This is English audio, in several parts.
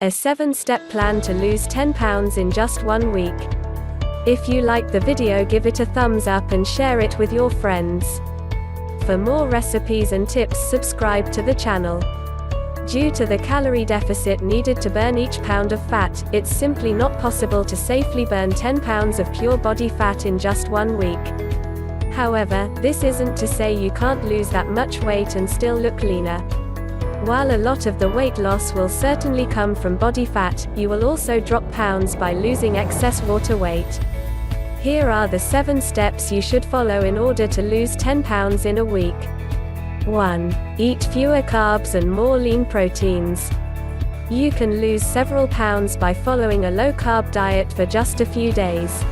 A 7-step plan to lose 10 pounds in just 1 week. If you like the video, give it a thumbs up and share it with your friends. For more recipes and tips, subscribe to the channel. Due to the calorie deficit needed to burn each pound of fat, it's simply not possible to safely burn 10 pounds of pure body fat in just 1 week. However, this isn't to say you can't lose that much weight and still look leaner. While a lot of the weight loss will certainly come from body fat, you will also drop pounds by losing excess water weight. Here are the 7 steps you should follow in order to lose 10 pounds in a week. 1. Eat fewer carbs and more lean proteins. You can lose several pounds by following a low-carb diet for just a few days.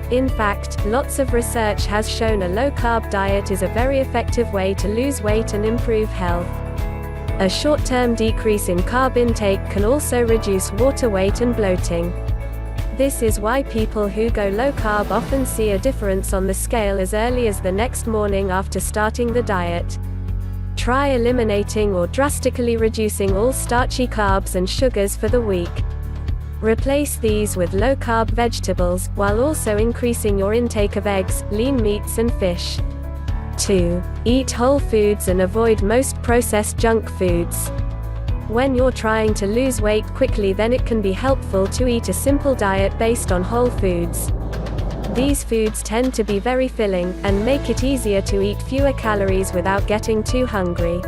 In fact, lots of research has shown a low-carb diet is a very effective way to lose weight and improve health. A short-term decrease in carb intake can also reduce water weight and bloating. This is why people who go low-carb often see a difference on the scale as early as the next morning after starting the diet. Try eliminating or drastically reducing all starchy carbs and sugars for the week. Replace these with low-carb vegetables, while also increasing your intake of eggs, lean meats and fish. 2. Eat whole foods and avoid most processed junk foods. When you're trying to lose weight quickly, then it can be helpful to eat a simple diet based on whole foods. These foods tend to be very filling, and make it easier to eat fewer calories without getting too hungry.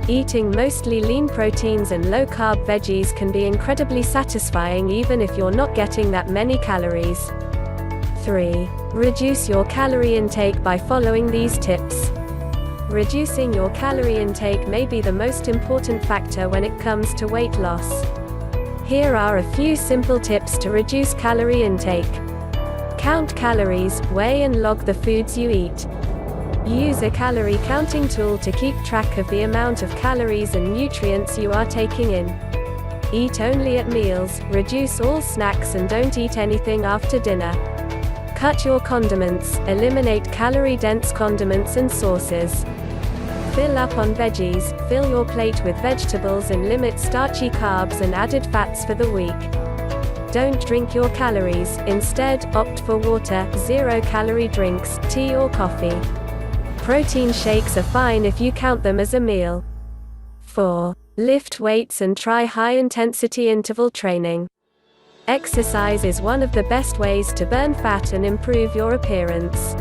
Eating mostly lean proteins and low-carb veggies can be incredibly satisfying even if you're not getting that many calories. 3. Reduce your calorie intake by following these tips. Reducing your calorie intake may be the most important factor when it comes to weight loss. Here are a few simple tips to reduce calorie intake. Count calories, weigh and log the foods you eat. Use a calorie counting tool to keep track of the amount of calories and nutrients you are taking in. Eat only at meals, reduce all snacks and don't eat anything after dinner. Cut your condiments, eliminate calorie-dense condiments and sauces. Fill up on veggies, fill your plate with vegetables and limit starchy carbs and added fats for the week. Don't drink your calories, instead, opt for water, 0-calorie drinks, tea or coffee. Protein shakes are fine if you count them as a meal. 4. Lift weights and try high-intensity interval training. Exercise is one of the best ways to burn fat and improve your appearance.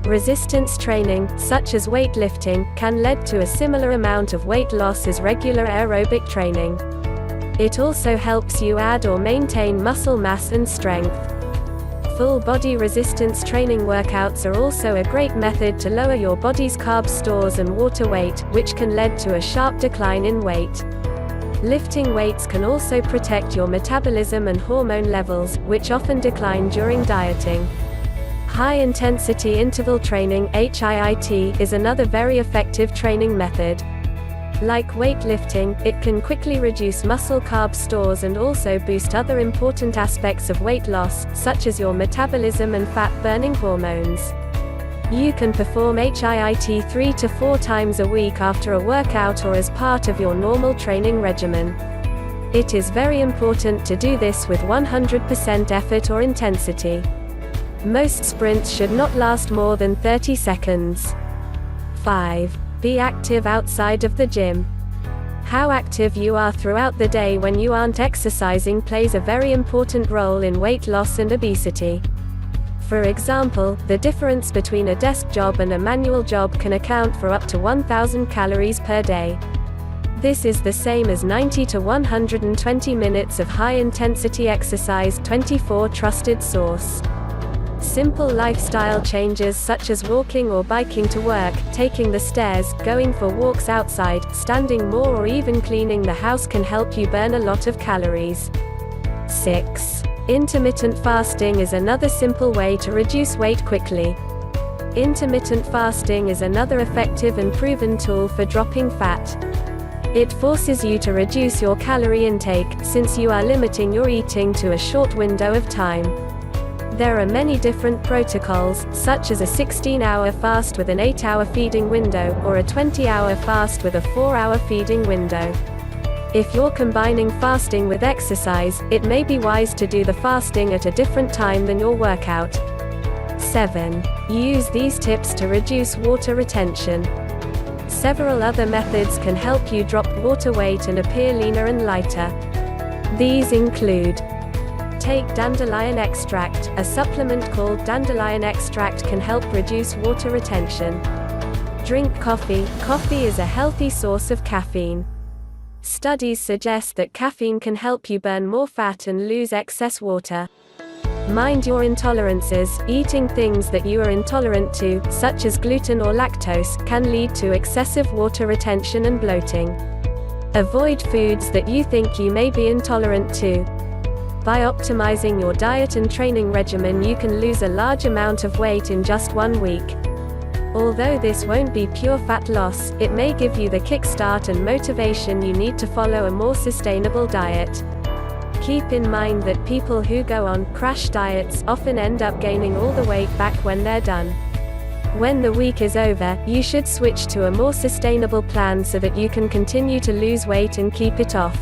Resistance training, such as weightlifting, can lead to a similar amount of weight loss as regular aerobic training. It also helps you add or maintain muscle mass and strength. Full body resistance training workouts are also a great method to lower your body's carb stores and water weight, which can lead to a sharp decline in weight. Lifting weights can also protect your metabolism and hormone levels, which often decline during dieting. High-intensity interval training (HIIT) is another very effective training method. Like weightlifting, it can quickly reduce muscle carb stores and also boost other important aspects of weight loss, such as your metabolism and fat-burning hormones. You can perform HIIT 3 to 4 times a week after a workout or as part of your normal training regimen. It is very important to do this with 100% effort or intensity. Most sprints should not last more than 30 seconds. 5. Be active outside of the gym. How active you are throughout the day when you aren't exercising plays a very important role in weight loss and obesity. For example, the difference between a desk job and a manual job can account for up to 1,000 calories per day. This is the same as 90 to 120 minutes of high-intensity exercise. 24 Trusted source. Simple lifestyle changes such as walking or biking to work, taking the stairs, going for walks outside, standing more or even cleaning the house can help you burn a lot of calories. 6. Intermittent fasting is another simple way to reduce weight quickly. Intermittent fasting is another effective and proven tool for dropping fat. It forces you to reduce your calorie intake, since you are limiting your eating to a short window of time. There are many different protocols, such as a 16-hour fast with an 8-hour feeding window, or a 20-hour fast with a 4-hour feeding window. If you're combining fasting with exercise, it may be wise to do the fasting at a different time than your workout. 7. Use these tips to reduce water retention. Several other methods can help you drop water weight and appear leaner and lighter. These include: take dandelion extract. A supplement called dandelion extract can help reduce water retention. Drink coffee. Coffee is a healthy source of caffeine. Studies suggest that caffeine can help you burn more fat and lose excess water. Mind your intolerances. Eating things that you are intolerant to, such as gluten or lactose, can lead to excessive water retention and bloating. Avoid foods that you think you may be intolerant to. By optimizing your diet and training regimen, you can lose a large amount of weight in just 1 week. Although this won't be pure fat loss, it may give you the kickstart and motivation you need to follow a more sustainable diet. Keep in mind that people who go on crash diets often end up gaining all the weight back when they're done. When the week is over, you should switch to a more sustainable plan so that you can continue to lose weight and keep it off.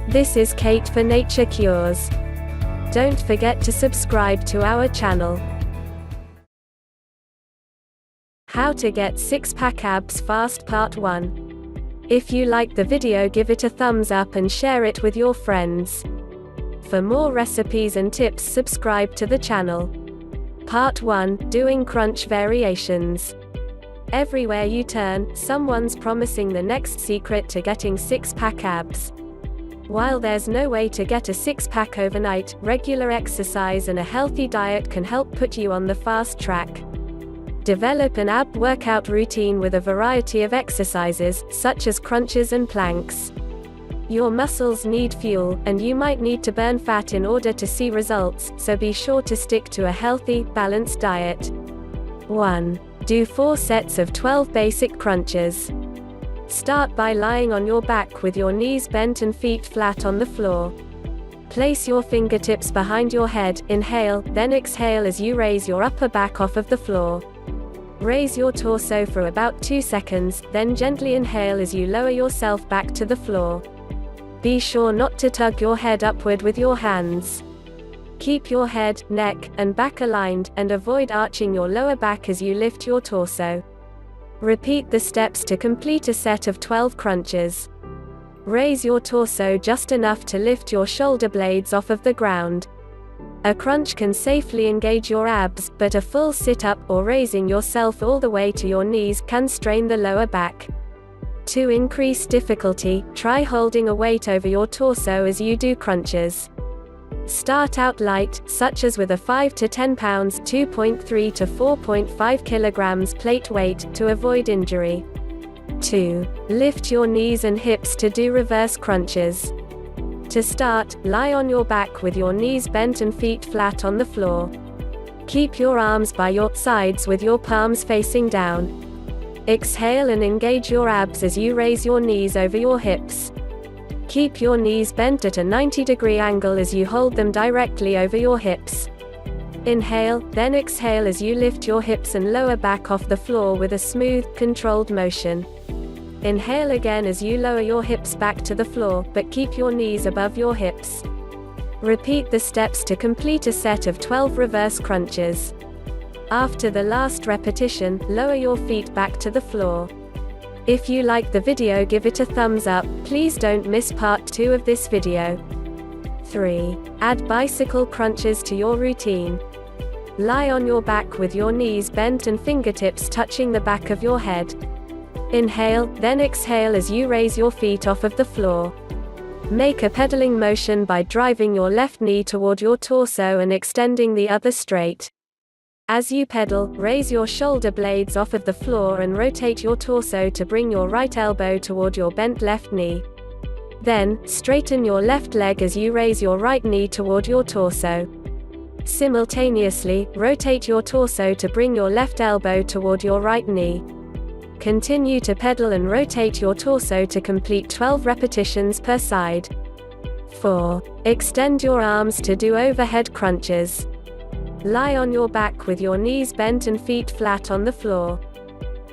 This is Kate for Nature Cures. Don't forget to subscribe to our channel. How to get six-pack abs fast Part 1. If you liked the video, give it a thumbs up and share it with your friends. For more recipes and tips, subscribe to the channel. Part 1. Doing crunch variations. Everywhere you turn, someone's promising the next secret to getting six-pack abs. While there's no way to get a six-pack overnight, regular exercise and a healthy diet can help put you on the fast track. Develop an ab workout routine with a variety of exercises, such as crunches and planks. Your muscles need fuel, and you might need to burn fat in order to see results, so be sure to stick to a healthy, balanced diet. 1. Do 4 sets of 12 basic crunches. Start by lying on your back with your knees bent and feet flat on the floor. Place your fingertips behind your head, inhale, then exhale as you raise your upper back off of the floor. Raise your torso for about 2 seconds, then gently inhale as you lower yourself back to the floor. Be sure not to tug your head upward with your hands. Keep your head, neck, and back aligned, and avoid arching your lower back as you lift your torso. Repeat the steps to complete a set of 12 crunches. Raise your torso just enough to lift your shoulder blades off of the ground. A crunch can safely engage your abs, but a full sit-up, or raising yourself all the way to your knees, can strain the lower back. To increase difficulty, try holding a weight over your torso as you do crunches. Start out light, such as with a 5 to 10 pounds (2.3 to 4.5 kilograms) plate weight, to avoid injury. 2. Lift your knees and hips to do reverse crunches. To start, lie on your back with your knees bent and feet flat on the floor. Keep your arms by your sides with your palms facing down. Exhale and engage your abs as you raise your knees over your hips. Keep your knees bent at a 90-degree angle as you hold them directly over your hips. Inhale, then exhale as you lift your hips and lower back off the floor with a smooth, controlled motion. Inhale again as you lower your hips back to the floor, but keep your knees above your hips. Repeat the steps to complete a set of 12 reverse crunches. After the last repetition, lower your feet back to the floor. If you like the video, give it a thumbs up. Please don't miss part 2 of this video. 3. Add bicycle crunches to your routine. Lie on your back with your knees bent and fingertips touching the back of your head. Inhale, then exhale as you raise your feet off of the floor. Make a pedaling motion by driving your left knee toward your torso and extending the other straight. As you pedal, raise your shoulder blades off of the floor and rotate your torso to bring your right elbow toward your bent left knee. Then, straighten your left leg as you raise your right knee toward your torso. Simultaneously, rotate your torso to bring your left elbow toward your right knee. Continue to pedal and rotate your torso to complete 12 repetitions per side. 4. Extend your arms to do overhead crunches. Lie on your back with your knees bent and feet flat on the floor.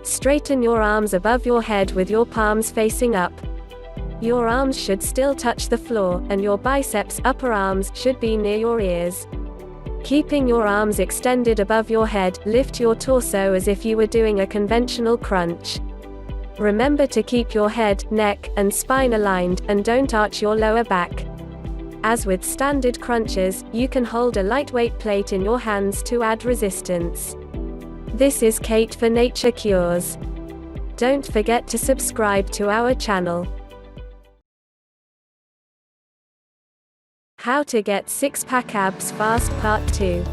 Straighten your arms above your head with your palms facing up. Your arms should still touch the floor, and your biceps, upper arms, should be near your ears. Keeping your arms extended above your head, lift your torso as if you were doing a conventional crunch. Remember to keep your head, neck, and spine aligned, and don't arch your lower back. As with standard crunches, you can hold a lightweight plate in your hands to add resistance. This is Kate for Nature Cures. Don't forget to subscribe to our channel. How to get six-pack abs fast Part 2.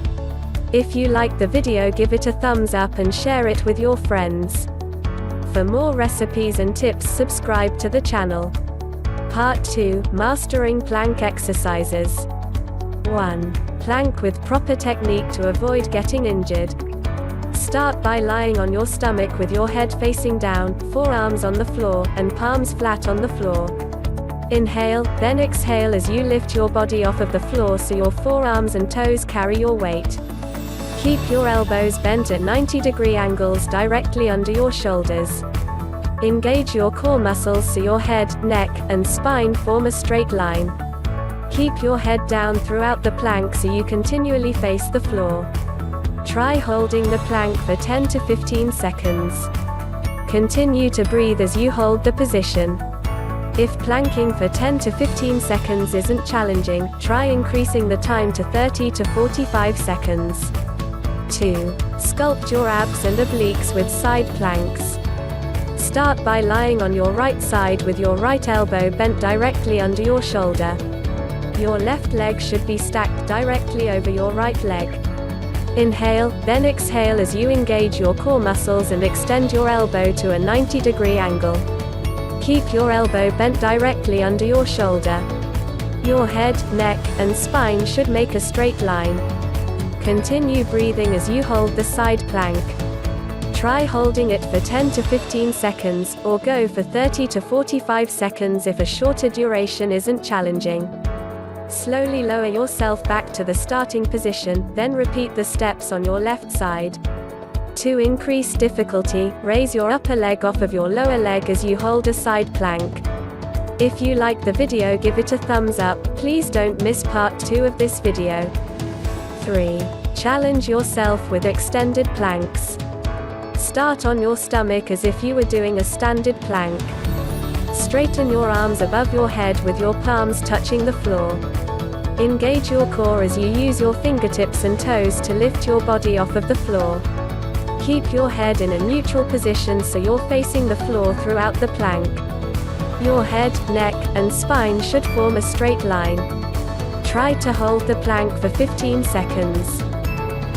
If you like the video, give it a thumbs up and share it with your friends. For more recipes and tips, subscribe to the channel. Part 2, Mastering Plank Exercises. 1. Plank with proper technique to avoid getting injured. Start by lying on your stomach with your head facing down, forearms on the floor, and palms flat on the floor. Inhale, then exhale as you lift your body off of the floor so your forearms and toes carry your weight. Keep your elbows bent at 90-degree angles directly under your shoulders. Engage your core muscles so your head, neck, and spine form a straight line. Keep your head down throughout the plank so you continually face the floor. Try holding the plank for 10 to 15 seconds. Continue to breathe as you hold the position. If planking for 10 to 15 seconds isn't challenging, try increasing the time to 30 to 45 seconds. 2. Sculpt your abs and obliques with side planks. Start by lying on your right side with your right elbow bent directly under your shoulder. Your left leg should be stacked directly over your right leg. Inhale, then exhale as you engage your core muscles and extend your elbow to a 90-degree angle. Keep your elbow bent directly under your shoulder. Your head, neck, and spine should make a straight line. Continue breathing as you hold the side plank. Try holding it for 10 to 15 seconds, or go for 30 to 45 seconds if a shorter duration isn't challenging. Slowly lower yourself back to the starting position, then repeat the steps on your left side. To increase difficulty, raise your upper leg off of your lower leg as you hold a side plank. If you like the video, give it a thumbs up. Please don't miss Part 2 of this video. 3. Challenge yourself with extended planks. Start on your stomach as if you were doing a standard plank. Straighten your arms above your head with your palms touching the floor. Engage your core as you use your fingertips and toes to lift your body off of the floor. Keep your head in a neutral position so you're facing the floor throughout the plank. Your head, neck, and spine should form a straight line. Try to hold the plank for 15 seconds.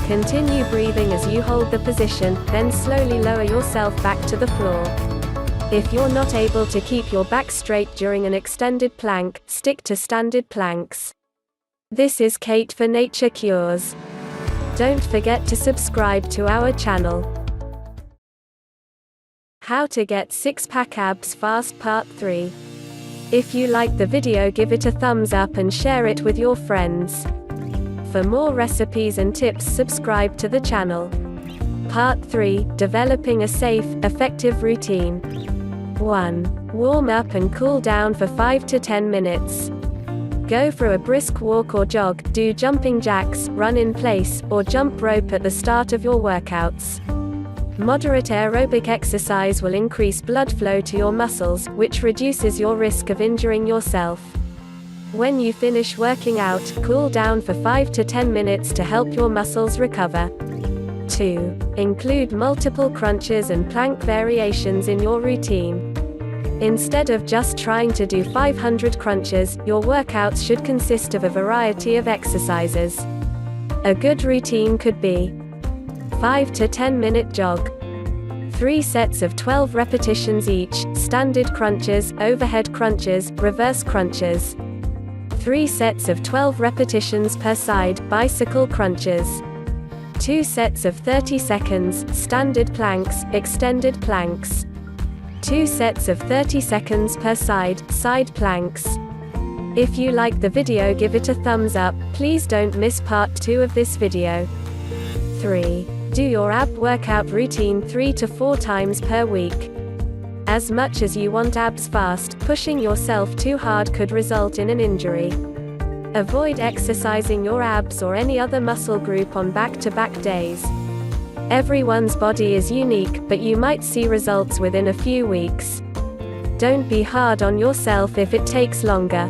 Continue breathing as you hold the position, then slowly lower yourself back to the floor. If you're not able to keep your back straight during an extended plank, stick to standard planks. This is Kate for Nature Cures. Don't forget to subscribe to our channel. How to get six-pack abs fast Part 3. If you like the video, give it a thumbs up and share it with your friends. For more recipes and tips, subscribe to the channel. Part 3, Developing a safe, effective routine. 1. Warm up and cool down for 5 to 10 minutes. Go for a brisk walk or jog, do jumping jacks, run in place, or jump rope at the start of your workouts. Moderate aerobic exercise will increase blood flow to your muscles, which reduces your risk of injuring yourself. When you finish working out, cool down for 5 to 10 minutes to help your muscles recover. 2. Include multiple crunches and plank variations in your routine. Instead of just trying to do 500 crunches, your workouts should consist of a variety of exercises. A good routine could be 5 to 10 minute jog, 3 sets of 12 repetitions each, standard crunches, overhead crunches, reverse crunches, 3 sets of 12 repetitions per side, bicycle crunches, 2 sets of 30 seconds, standard planks, extended planks, 2 sets of 30 seconds per side, side planks. If you like the video, give it a thumbs up. Please don't miss Part 2 of this video. 3. Do your ab workout routine 3 to 4 times per week. As much as you want abs fast, pushing yourself too hard could result in an injury. Avoid exercising your abs or any other muscle group on back-to-back days. Everyone's body is unique, but you might see results within a few weeks. Don't be hard on yourself if it takes longer.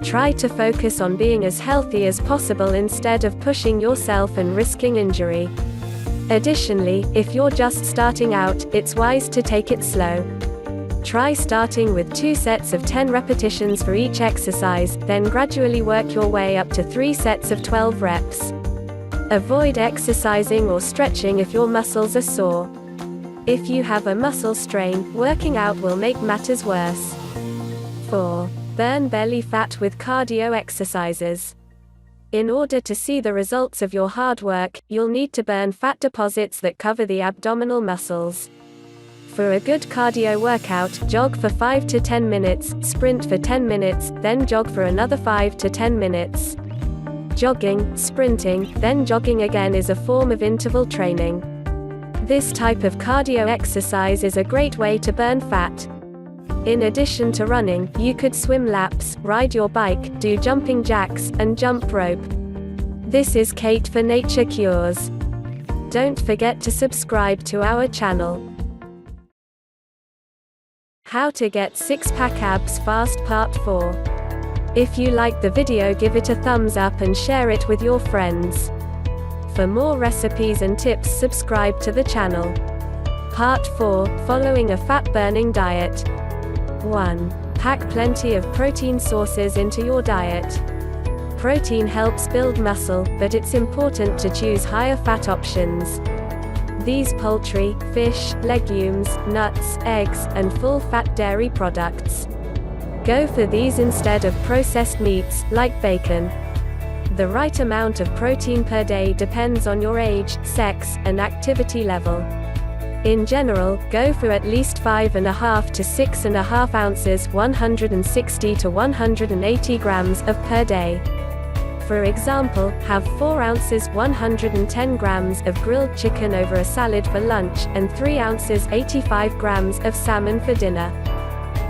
Try to focus on being as healthy as possible instead of pushing yourself and risking injury. Additionally, if you're just starting out, it's wise to take it slow. Try starting with 2 sets of 10 repetitions for each exercise, then gradually work your way up to 3 sets of 12 reps. Avoid exercising or stretching if your muscles are sore. If you have a muscle strain, working out will make matters worse. 4. Burn belly fat with cardio exercises. In order to see the results of your hard work, you'll need to burn fat deposits that cover the abdominal muscles. For a good cardio workout, jog for 5 to 10 minutes, sprint for 10 minutes, then jog for another 5 to 10 minutes. Jogging, sprinting, then jogging again is a form of interval training. This type of cardio exercise is a great way to burn fat. In addition to running, you could swim laps, ride your bike, do jumping jacks, and jump rope. This is Kate for Nature Cures. Don't forget to subscribe to our channel. How to get 6-pack abs fast Part 4. If you liked the video, give it a thumbs up and share it with your friends. For more recipes and tips, subscribe to the channel. Part 4, following a fat-burning diet. 1. Pack plenty of protein sources into your diet. Protein helps build muscle, but it's important to choose higher fat options. These poultry, fish, legumes, nuts, eggs, and full-fat dairy products. Go for these instead of processed meats, like bacon. The right amount of protein per day depends on your age, sex, and activity level. In general, go for at least 5.5 to 6.5 ounces 160 to 180 grams of per day. For example, have 4 ounces 110 grams of grilled chicken over a salad for lunch, and 3 ounces 85 grams of salmon for dinner.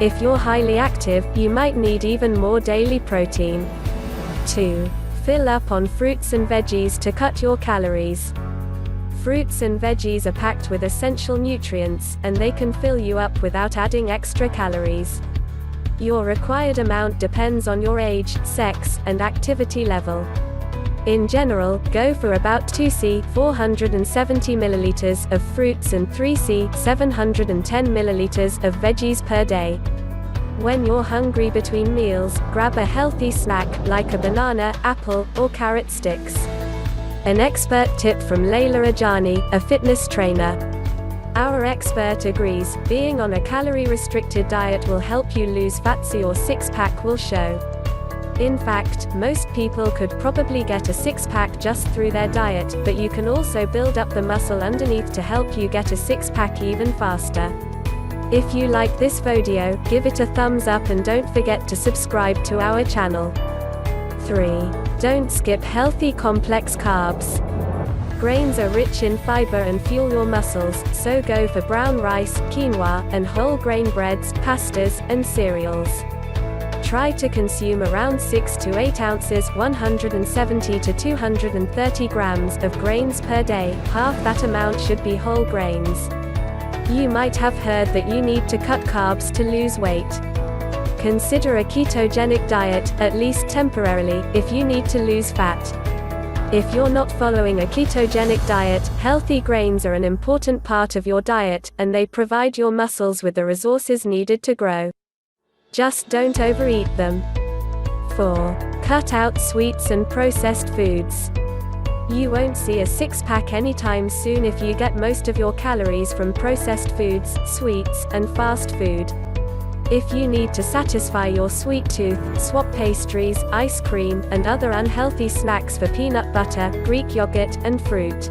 If you're highly active, you might need even more daily protein. 2. Fill up on fruits and veggies to cut your calories. Fruits and veggies are packed with essential nutrients, and they can fill you up without adding extra calories. Your required amount depends on your age, sex, and activity level. In general, go for about 2c 470 milliliters of fruits and 3c 710 milliliters of veggies per day. When you're hungry between meals, grab a healthy snack, like a banana, apple, or carrot sticks. An expert tip from Layla Ajani, a fitness trainer. Our expert agrees, being on a calorie-restricted diet will help you lose fat, so your 6-pack will show. In fact, most people could probably get a 6-pack just through their diet, but you can also build up the muscle underneath to help you get a 6-pack even faster. If you like this video, give it a thumbs up and don't forget to subscribe to our channel. 3. Don't skip healthy complex carbs. Grains are rich in fiber and fuel your muscles, so go for brown rice, quinoa, and whole grain breads, pastas, and cereals. Try to consume around 6 to 8 ounces 170 to 230 grams of grains per day. Half that amount should be whole grains. You might have heard that you need to cut carbs to lose weight. Consider a ketogenic diet, at least temporarily, if you need to lose fat. If you're not following a ketogenic diet, healthy grains are an important part of your diet, and they provide your muscles with the resources needed to grow. Just don't overeat them. 4. Cut out sweets and processed foods. You won't see a 6-pack anytime soon if you get most of your calories from processed foods, sweets, and fast food. If you need to satisfy your sweet tooth, swap pastries, ice cream, and other unhealthy snacks for peanut butter, Greek yogurt, and fruit.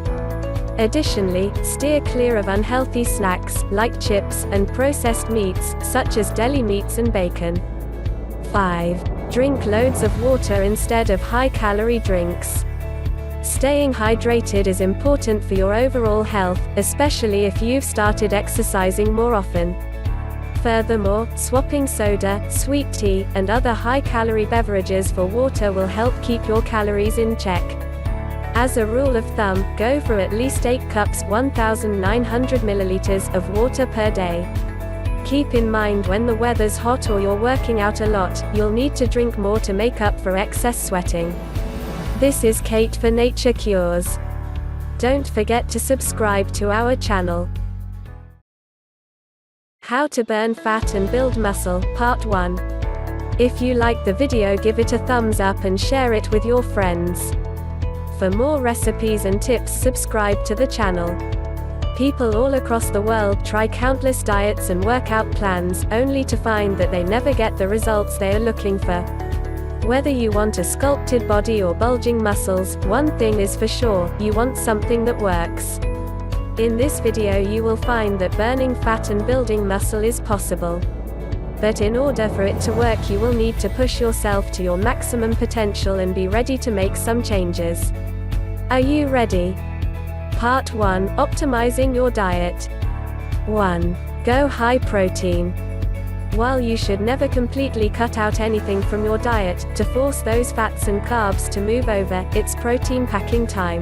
Additionally, steer clear of unhealthy snacks, like chips, and processed meats, such as deli meats and bacon. 5. Drink loads of water instead of high-calorie drinks. Staying hydrated is important for your overall health, especially if you've started exercising more often. Furthermore, swapping soda, sweet tea, and other high-calorie beverages for water will help keep your calories in check. As a rule of thumb, go for at least 8 cups 1,900 milliliters of water per day. Keep in mind when the weather's hot or you're working out a lot, you'll need to drink more to make up for excess sweating. This is Kate for Nature Cures. Don't forget to subscribe to our channel. How to burn fat and build muscle, Part 1. If you like the video, give it a thumbs up and share it with your friends. For more recipes and tips, subscribe to the channel. People all across the world try countless diets and workout plans, only to find that they never get the results they are looking for. Whether you want a sculpted body or bulging muscles, one thing is for sure, you want something that works. In this video you will find that burning fat and building muscle is possible. But in order for it to work, you will need to push yourself to your maximum potential and be ready to make some changes. Are you ready? Part 1. Optimizing your diet. 1. Go high protein. While you should never completely cut out anything from your diet, to force those fats and carbs to move over, it's protein packing time.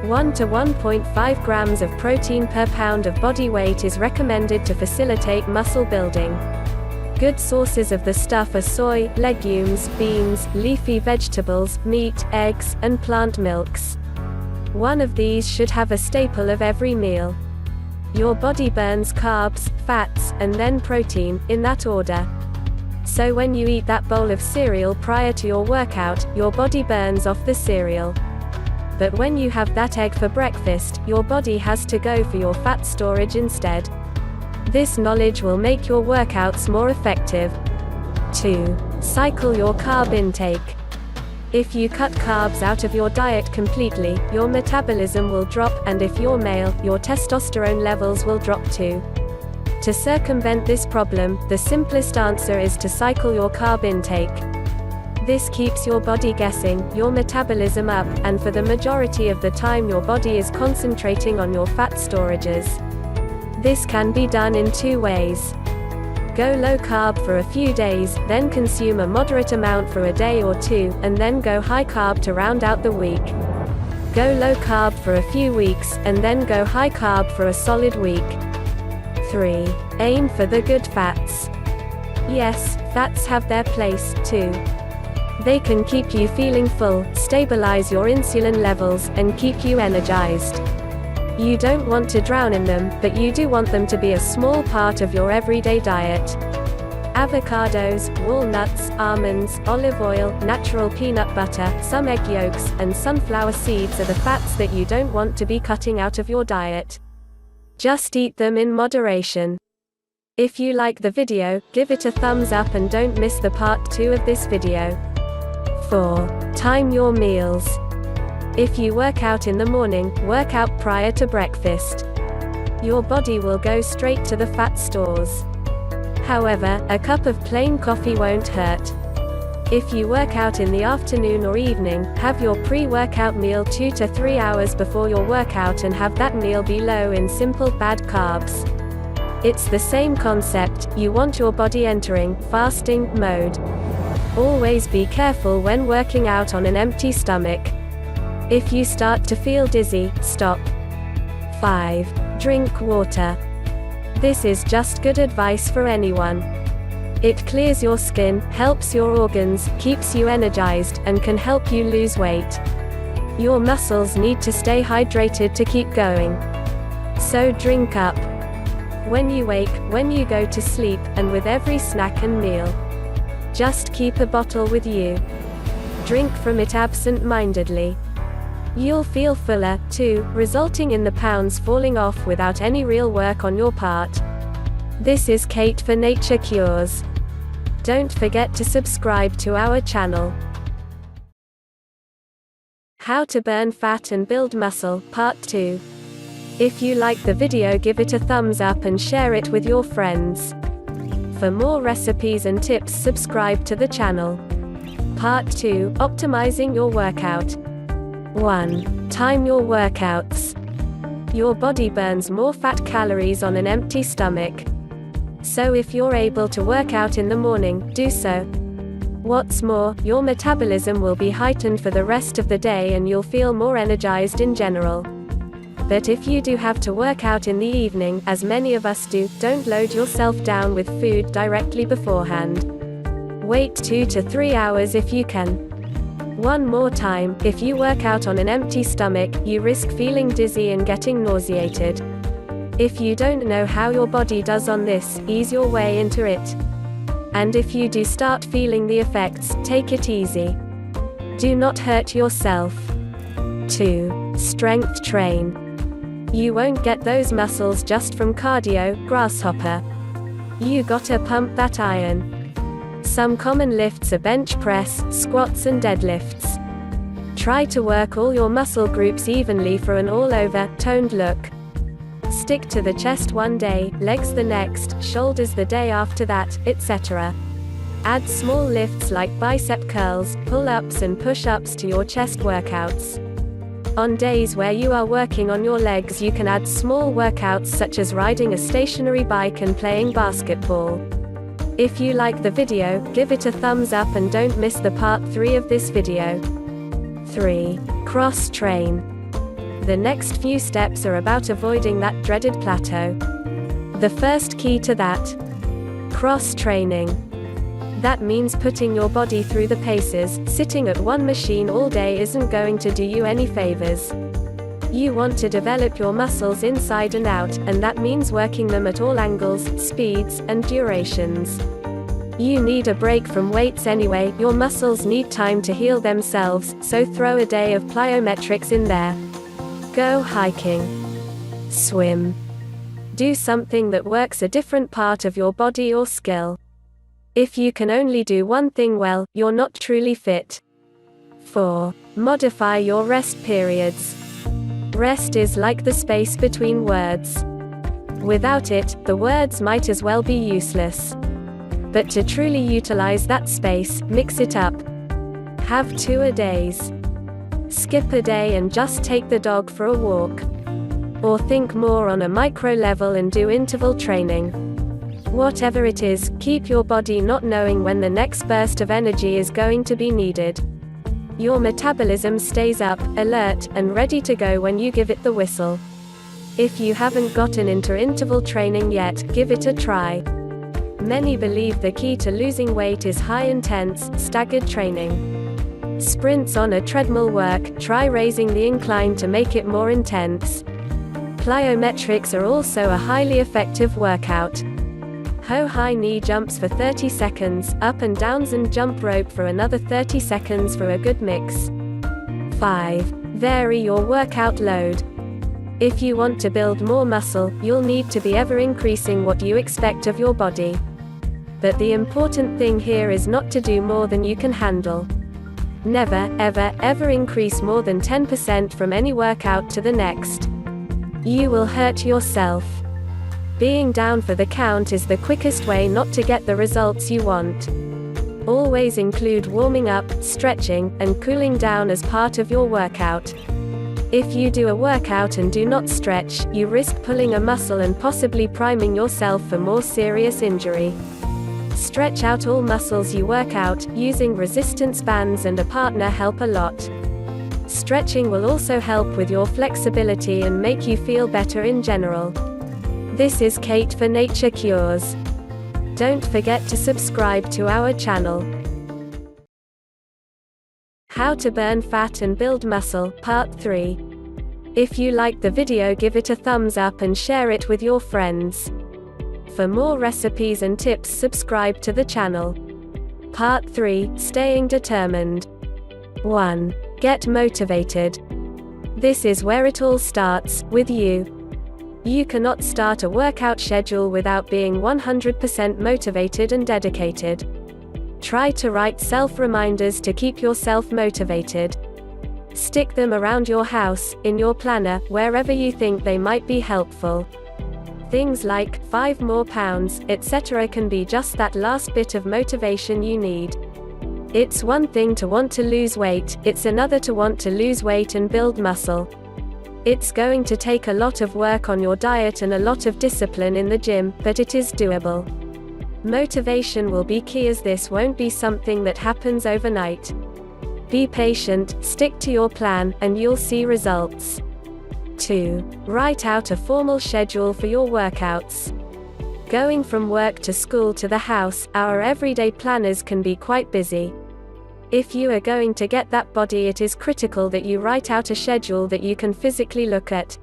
1 to 1.5 grams of protein per pound of body weight is recommended to facilitate muscle building. Good sources of the stuff are soy, legumes, beans, leafy vegetables, meat, eggs, and plant milks. One of these should have a staple of every meal. Your body burns carbs, fats, and then protein, in that order. So when you eat that bowl of cereal prior to your workout, your body burns off the cereal. But when you have that egg for breakfast, your body has to go for your fat storage instead. This knowledge will make your workouts more effective. 2. Cycle your carb intake. If you cut carbs out of your diet completely, your metabolism will drop, and if you're male, your testosterone levels will drop too. To circumvent this problem, the simplest answer is to cycle your carb intake. This keeps your body guessing, your metabolism up, and for the majority of the time your body is concentrating on your fat storages. This can be done in 2 ways. Go low carb for a few days, then consume a moderate amount for a day or 2, and then go high carb to round out the week. Go low carb for a few weeks, and then go high carb for a solid week. 3. Aim for the good fats. Yes, fats have their place, too. They can keep you feeling full, stabilize your insulin levels, and keep you energized. You don't want to drown in them, but you do want them to be a small part of your everyday diet. Avocados, walnuts, almonds, olive oil, natural peanut butter, some egg yolks, and sunflower seeds are the fats that you don't want to be cutting out of your diet. Just eat them in moderation. If you like the video, give it a thumbs up and don't miss the part 2 of this video. 4. Time your meals. If you work out in the morning, work out prior to breakfast. Your body will go straight to the fat stores. However, a cup of plain coffee won't hurt. If you work out in the afternoon or evening, have your pre-workout meal 2 to 3 hours before your workout and have that meal be low in simple, bad carbs. It's the same concept, you want your body entering fasting mode. Always be careful when working out on an empty stomach. If you start to feel dizzy, stop. 5. Drink water. This is just good advice for anyone. It clears your skin, helps your organs, keeps you energized, and can help you lose weight. Your muscles need to stay hydrated to keep going. So drink up. When you wake, when you go to sleep, and with every snack and meal. Just keep a bottle with you. Drink from it absent-mindedly. You'll feel fuller, too, resulting in the pounds falling off without any real work on your part. This is Kate for Nature Cures. Don't forget to subscribe to our channel. How to burn fat and build muscle, Part 2. If you like the video, give it a thumbs up and share it with your friends. For more recipes and tips, subscribe to the channel. Part 2. Optimizing your workout. 1. Time your workouts. Your body burns more fat calories on an empty stomach. So if you're able to work out in the morning, do so. What's more, your metabolism will be heightened for the rest of the day and you'll feel more energized in general. But if you do have to work out in the evening, as many of us do, don't load yourself down with food directly beforehand. Wait 2 to 3 hours if you can. One more time, if you work out on an empty stomach, you risk feeling dizzy and getting nauseated. If you don't know how your body does on this, ease your way into it. And if you do start feeling the effects, take it easy. Do not hurt yourself. 2. Strength train. You won't get those muscles just from cardio, grasshopper. You gotta pump that iron. Some common lifts are bench press, squats and deadlifts. Try to work all your muscle groups evenly for an all-over, toned look. Stick to the chest one day, legs the next, shoulders the day after that, etc. Add small lifts like bicep curls, pull-ups and push-ups to your chest workouts. On days where you are working on your legs, you can add small workouts such as riding a stationary bike and playing basketball. If you like the video, give it a thumbs up and don't miss the part 3 of this video. 3. Cross-train. The next few steps are about avoiding that dreaded plateau. The first key to that: cross-training. That means putting your body through the paces. Sitting at one machine all day isn't going to do you any favors. You want to develop your muscles inside and out, and that means working them at all angles, speeds, and durations. You need a break from weights anyway. Your muscles need time to heal themselves, so throw a day of plyometrics in there. Go hiking. Swim. Do something that works a different part of your body or skill. If you can only do one thing well, you're not truly fit. 4. Modify your rest periods. Rest is like the space between words. Without it, the words might as well be useless. But to truly utilize that space, mix it up. Have 2-a-days. Skip a day and just take the dog for a walk. Or think more on a micro level and do interval training. Whatever it is, keep your body not knowing when the next burst of energy is going to be needed. Your metabolism stays up, alert, and ready to go when you give it the whistle. If you haven't gotten into interval training yet, give it a try. Many believe the key to losing weight is high-intense, staggered training. Sprints on a treadmill work. Try raising the incline to make it more intense. Plyometrics are also a highly effective workout. High knee jumps for 30 seconds, up and downs and jump rope for another 30 seconds for a good mix. 5. Vary your workout load. If you want to build more muscle, you'll need to be ever increasing what you expect of your body. But the important thing here is not to do more than you can handle. Never, ever, ever increase more than 10% from any workout to the next. You will hurt yourself. Being down for the count is the quickest way not to get the results you want. Always include warming up, stretching, and cooling down as part of your workout. If you do a workout and do not stretch, you risk pulling a muscle and possibly priming yourself for more serious injury. Stretch out all muscles you work out. Using resistance bands and a partner help a lot. Stretching will also help with your flexibility and make you feel better in general. This is Kate for Nature Cures. Don't forget to subscribe to our channel. How to burn fat and build muscle, Part 3. If you liked the video, give it a thumbs up and share it with your friends. For more recipes and tips, subscribe to the channel. Part 3, Staying Determined. 1. Get motivated. This is where it all starts, with you. You cannot start a workout schedule without being 100% motivated and dedicated. Try to write self-reminders to keep yourself motivated. Stick them around your house, in your planner, wherever you think they might be helpful. Things like 5 more pounds, etc. can be just that last bit of motivation you need. It's one thing to want to lose weight, it's another to want to lose weight and build muscle. It's going to take a lot of work on your diet and a lot of discipline in the gym, but it is doable. Motivation will be key, as this won't be something that happens overnight. Be patient, stick to your plan, and you'll see results. 2. Write out a formal schedule for your workouts. Going from work to school to the house, our everyday planners can be quite busy. If you are going to get that body, it is critical that you write out a schedule that you can physically look at.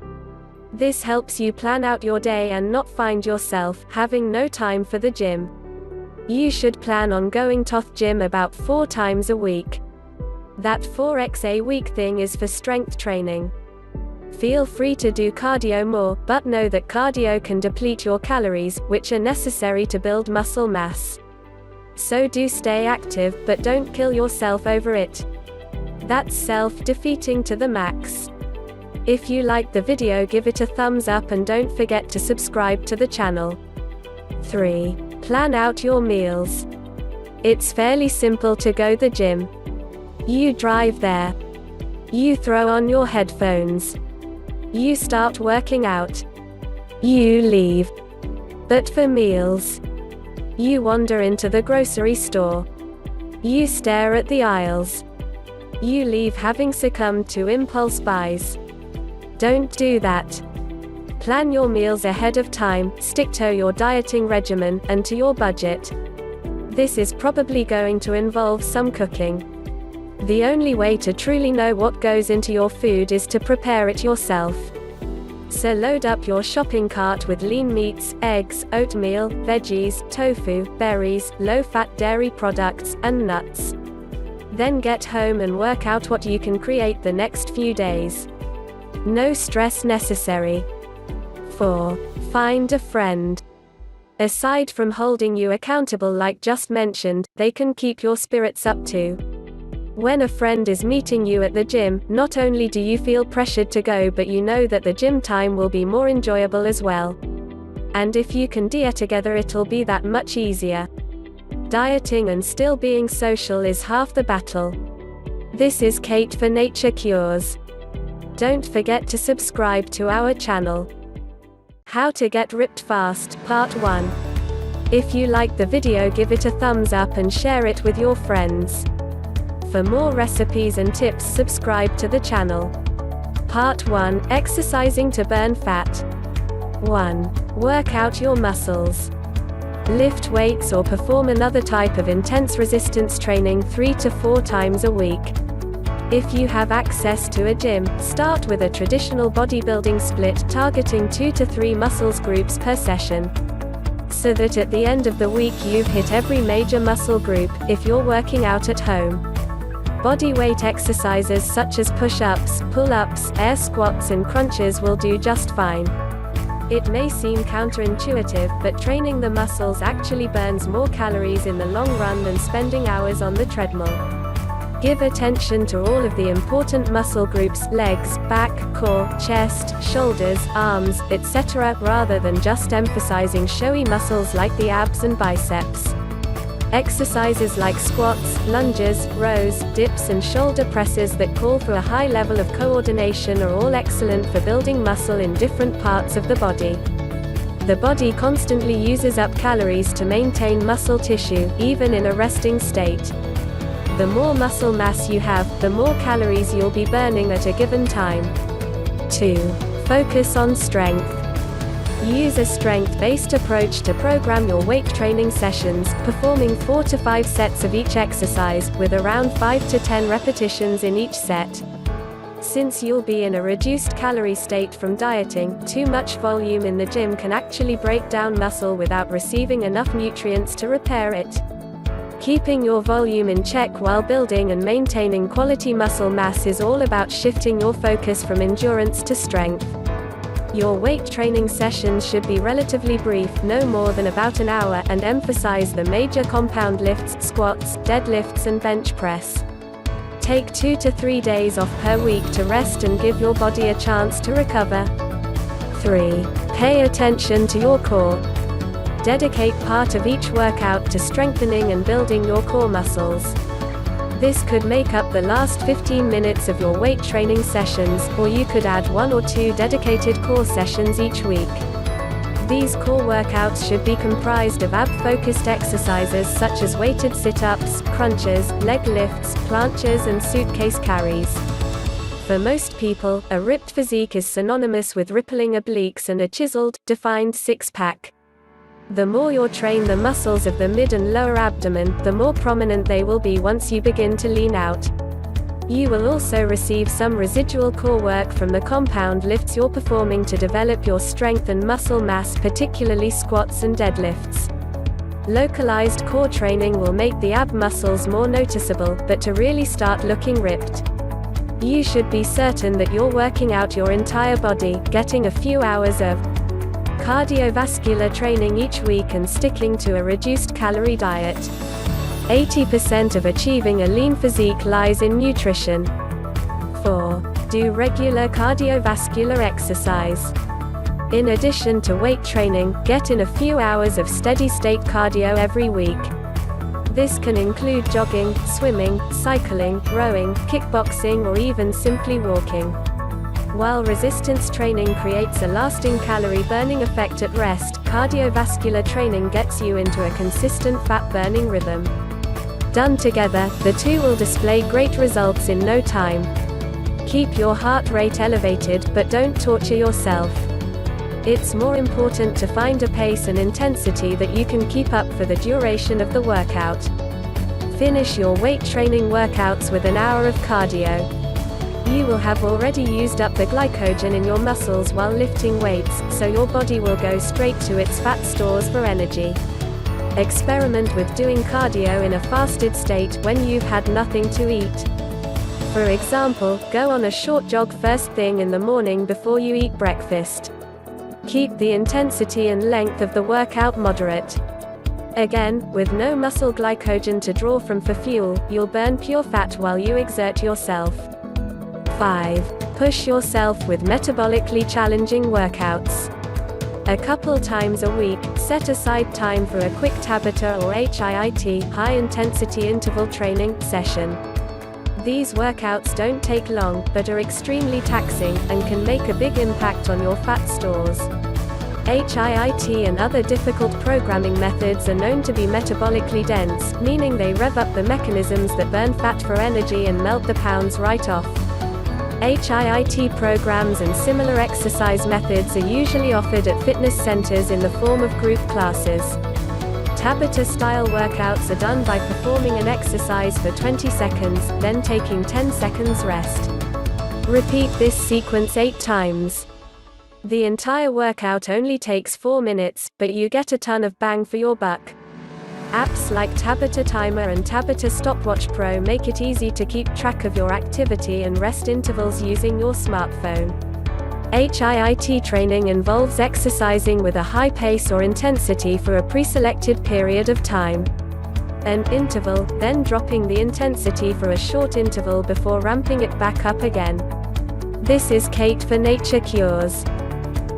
This helps you plan out your day and not find yourself having no time for the gym. You should plan on going to the gym about 4 times a week. That 4x a week thing is for strength training. Feel free to do cardio more, but know that cardio can deplete your calories, which are necessary to build muscle mass. So do stay active, but don't kill yourself over it. That's self-defeating to the max. If you liked the video, give it a thumbs up and don't forget to subscribe to the channel. 3. Plan out your meals. It's fairly simple to go to the gym. You drive there. You throw on your headphones. You start working out. You leave. But for meals, you wander into the grocery store. You stare at the aisles. You leave having succumbed to impulse buys. Don't do that. Plan your meals ahead of time, stick to your dieting regimen, and to your budget. This is probably going to involve some cooking. The only way to truly know what goes into your food is to prepare it yourself. So load up your shopping cart with lean meats, eggs, oatmeal, veggies, tofu, berries, low-fat dairy products, and nuts. Then get home and work out what you can create the next few days. No stress necessary. 4. Find a friend. Aside from holding you accountable like just mentioned, they can keep your spirits up too. When a friend is meeting you at the gym, not only do you feel pressured to go, but you know that the gym time will be more enjoyable as well. And if you can diet together, it'll be that much easier. Dieting and still being social is half the battle. This is Kate for Nature Cures. Don't forget to subscribe to our channel. How to get ripped fast, Part 1. If you liked the video, give it a thumbs up and share it with your friends. For more recipes and tips, subscribe to the channel. Part 1. Exercising to burn fat. 1. Work out your muscles. Lift weights or perform another type of intense resistance training 3 to 4 times a week. If you have access to a gym, start with a traditional bodybuilding split, targeting 2 to 3 muscles groups per session, so that at the end of the week you've hit every major muscle group. If you're working out at home, body weight exercises such as push-ups, pull-ups, air squats and crunches will do just fine. It may seem counterintuitive, but training the muscles actually burns more calories in the long run than spending hours on the treadmill. Give attention to all of the important muscle groups: legs, back, core, chest, shoulders, arms, etc., rather than just emphasizing showy muscles like the abs and biceps. Exercises like squats, lunges, rows, dips and shoulder presses that call for a high level of coordination are all excellent for building muscle in different parts of the body. The body constantly uses up calories to maintain muscle tissue, even in a resting state. The more muscle mass you have, the more calories you'll be burning at a given time. 2. Focus on strength. Use a strength-based approach to program your weight training sessions, performing 4 to 5 sets of each exercise, with around 5 to 10 repetitions in each set. Since you'll be in a reduced calorie state from dieting, too much volume in the gym can actually break down muscle without receiving enough nutrients to repair it. Keeping your volume in check while building and maintaining quality muscle mass is all about shifting your focus from endurance to strength. Your weight training sessions should be relatively brief, no more than about an hour, and emphasize the major compound lifts, squats, deadlifts and bench press. Take 2 to 3 days off per week to rest and give your body a chance to recover. 3. Pay attention to your core. Dedicate part of each workout to strengthening and building your core muscles. This could make up the last 15 minutes of your weight training sessions, or you could add 1 or 2 dedicated core sessions each week. These core workouts should be comprised of ab-focused exercises such as weighted sit-ups, crunches, leg lifts, planches and suitcase carries. For most people, a ripped physique is synonymous with rippling obliques and a chiseled, defined six-pack. The more you train the muscles of the mid and lower abdomen, the more prominent they will be once you begin to lean out. You will also receive some residual core work from the compound lifts you're performing to develop your strength and muscle mass, particularly squats and deadlifts. Localized core training will make the ab muscles more noticeable, but to really start looking ripped, you should be certain that you're working out your entire body, getting a few hours of cardiovascular training each week and sticking to a reduced calorie diet. 80% of achieving a lean physique lies in nutrition. 4. Do regular cardiovascular exercise. In addition to weight training, get in a few hours of steady-state cardio every week. This can include jogging, swimming, cycling, rowing, kickboxing or even simply walking. While resistance training creates a lasting calorie-burning effect at rest, cardiovascular training gets you into a consistent fat-burning rhythm. Done together, the two will display great results in no time. Keep your heart rate elevated, but don't torture yourself. It's more important to find a pace and intensity that you can keep up for the duration of the workout. Finish your weight training workouts with an hour of cardio. You will have already used up the glycogen in your muscles while lifting weights, so your body will go straight to its fat stores for energy. Experiment with doing cardio in a fasted state when you've had nothing to eat. For example, go on a short jog first thing in the morning before you eat breakfast. Keep the intensity and length of the workout moderate. Again, with no muscle glycogen to draw from for fuel, you'll burn pure fat while you exert yourself. 5. Push yourself with metabolically challenging workouts. A couple times a week, set aside time for a quick Tabata or HIIT, high-intensity interval training, session. These workouts don't take long, but are extremely taxing, and can make a big impact on your fat stores. HIIT and other difficult programming methods are known to be metabolically dense, meaning they rev up the mechanisms that burn fat for energy and melt the pounds right off. HIIT programs and similar exercise methods are usually offered at fitness centers in the form of group classes. Tabata-style workouts are done by performing an exercise for 20 seconds, then taking 10 seconds rest. Repeat this sequence 8 times. The entire workout only takes 4 minutes, but you get a ton of bang for your buck. Apps like Tabata Timer and Tabata Stopwatch Pro make it easy to keep track of your activity and rest intervals using your smartphone. HIIT training involves exercising with a high pace or intensity for a pre-selected period of time. An interval, then dropping the intensity for a short interval before ramping it back up again. This is Kate for Nature Cures.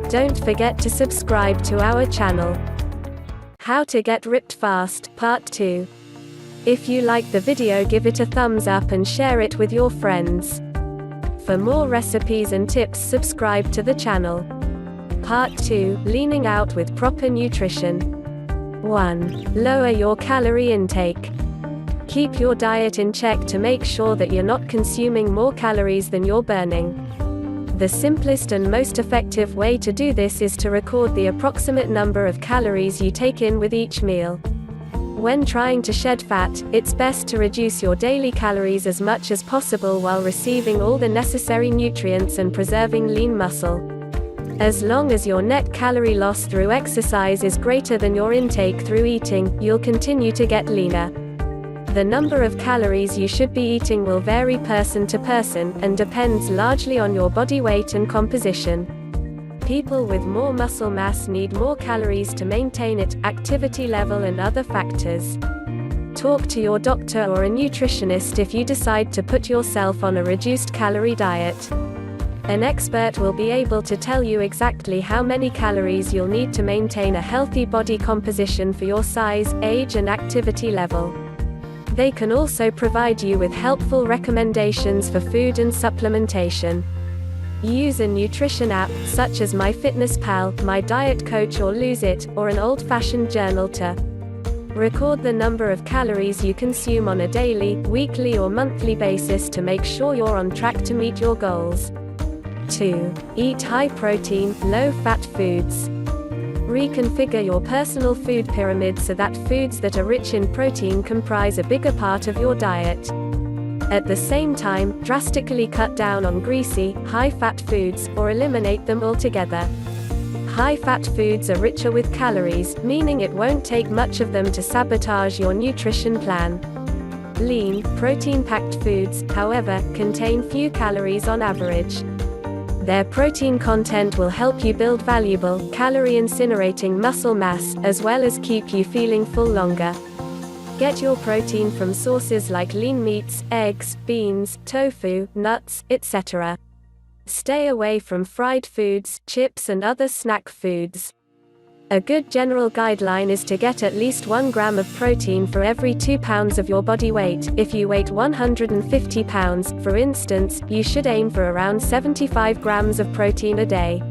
Don't forget to subscribe to our channel. How to get ripped fast, Part 2. If you like the video, give it a thumbs up and share it with your friends. For more recipes and tips, subscribe to the channel. Part 2, Leaning out with proper nutrition. 1. Lower your calorie intake. Keep your diet in check to make sure that you're not consuming more calories than you're burning. The simplest and most effective way to do this is to record the approximate number of calories you take in with each meal. When trying to shed fat, it's best to reduce your daily calories as much as possible while receiving all the necessary nutrients and preserving lean muscle. As long as your net calorie loss through exercise is greater than your intake through eating, you'll continue to get leaner. The number of calories you should be eating will vary person to person, and depends largely on your body weight and composition. People with more muscle mass need more calories to maintain it, activity level and other factors. Talk to your doctor or a nutritionist if you decide to put yourself on a reduced calorie diet. An expert will be able to tell you exactly how many calories you'll need to maintain a healthy body composition for your size, age and activity level. They can also provide you with helpful recommendations for food and supplementation. Use a nutrition app, such as MyFitnessPal, My Diet Coach or Lose It, or an old-fashioned journal to record the number of calories you consume on a daily, weekly or monthly basis to make sure you're on track to meet your goals. 2. Eat high-protein, low-fat foods. Reconfigure your personal food pyramid so that foods that are rich in protein comprise a bigger part of your diet. At the same time, drastically cut down on greasy, high-fat foods, or eliminate them altogether. High-fat foods are richer with calories, meaning it won't take much of them to sabotage your nutrition plan. Lean, protein-packed foods, however, contain few calories on average. Their protein content will help you build valuable, calorie-incinerating muscle mass, as well as keep you feeling full longer. Get your protein from sources like lean meats, eggs, beans, tofu, nuts, etc. Stay away from fried foods, chips and other snack foods. A good general guideline is to get at least 1 gram of protein for every 2 pounds of your body weight. If you weigh 150 pounds, for instance, you should aim for around 75 grams of protein a day.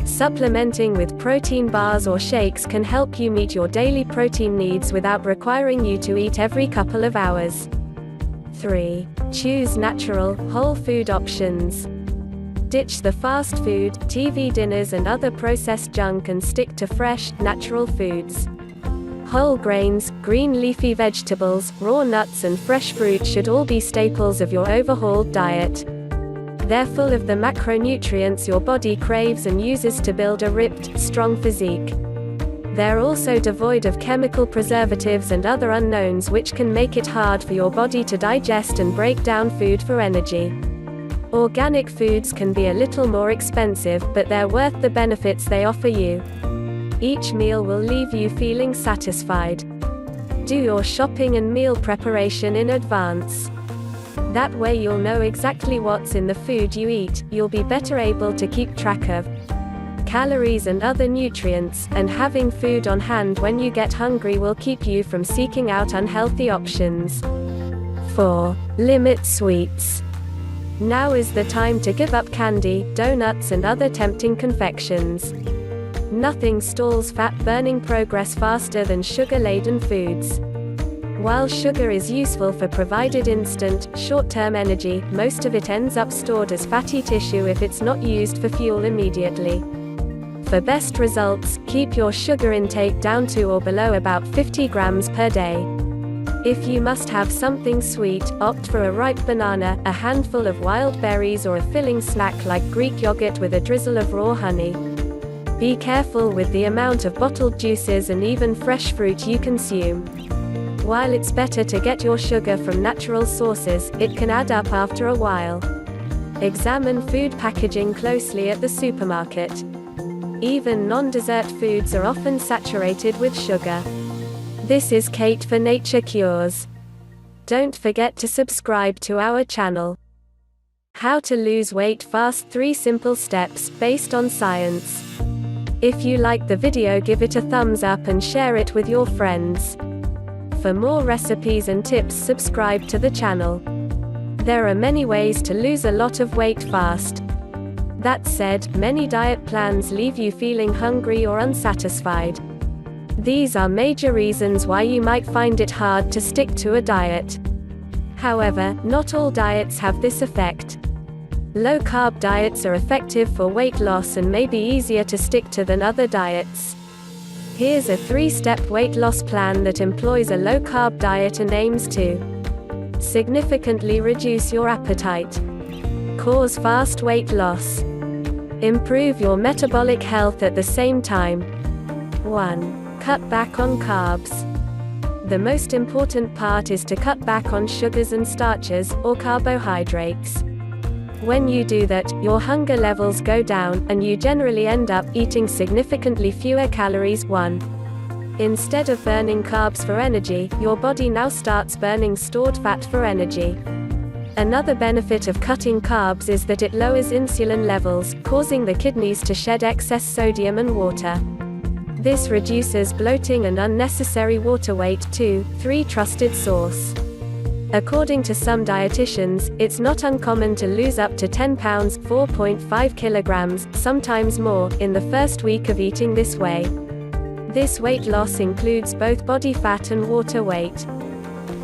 Supplementing with protein bars or shakes can help you meet your daily protein needs without requiring you to eat every couple of hours. 3. Choose natural, whole food options. Ditch the fast food, TV dinners and other processed junk and stick to fresh, natural foods. Whole grains, green leafy vegetables, raw nuts and fresh fruit should all be staples of your overhauled diet. They're full of the macronutrients your body craves and uses to build a ripped, strong physique. They're also devoid of chemical preservatives and other unknowns which can make it hard for your body to digest and break down food for energy. Organic foods can be a little more expensive, but they're worth the benefits they offer you. Each meal will leave you feeling satisfied. Do your shopping and meal preparation in advance. That way you'll know exactly what's in the food you eat, you'll be better able to keep track of calories and other nutrients, and having food on hand when you get hungry will keep you from seeking out unhealthy options. 4. Limit sweets. Now is the time to give up candy, donuts and other tempting confections. Nothing stalls fat-burning progress faster than sugar-laden foods. While sugar is useful for provided instant, short-term energy, most of it ends up stored as fatty tissue if it's not used for fuel immediately. For best results, keep your sugar intake down to or below about 50 grams per day. If you must have something sweet, opt for a ripe banana, a handful of wild berries or a filling snack like Greek yogurt with a drizzle of raw honey. Be careful with the amount of bottled juices and even fresh fruit you consume. While it's better to get your sugar from natural sources, it can add up after a while. Examine food packaging closely at the supermarket. Even non-dessert foods are often saturated with sugar. This is Kate for Nature Cures. Don't forget to subscribe to our channel. How to lose weight fast: 3 simple steps, based on science. If you like the video, give it a thumbs up and share it with your friends. For more recipes and tips, subscribe to the channel. There are many ways to lose a lot of weight fast. That said, many diet plans leave you feeling hungry or unsatisfied. These are major reasons why you might find it hard to stick to a diet. However, not all diets have this effect. Low-carb diets are effective for weight loss and may be easier to stick to than other diets. Here's a 3-step weight loss plan that employs a low-carb diet and aims to significantly reduce your appetite, cause fast weight loss, improve your metabolic health at the same time. 1. Cut back on carbs. The most important part is to cut back on sugars and starches, or carbohydrates. When you do that, your hunger levels go down, and you generally end up eating significantly fewer calories. 1. Instead of burning carbs for energy, your body now starts burning stored fat for energy. Another benefit of cutting carbs is that it lowers insulin levels, causing the kidneys to shed excess sodium and water. This reduces bloating and unnecessary water weight. 2. 3 trusted source. According to some dietitians, it's not uncommon to lose up to 10 pounds (4.5 kilograms, sometimes more) in the first week of eating this way. This weight loss includes both body fat and water weight.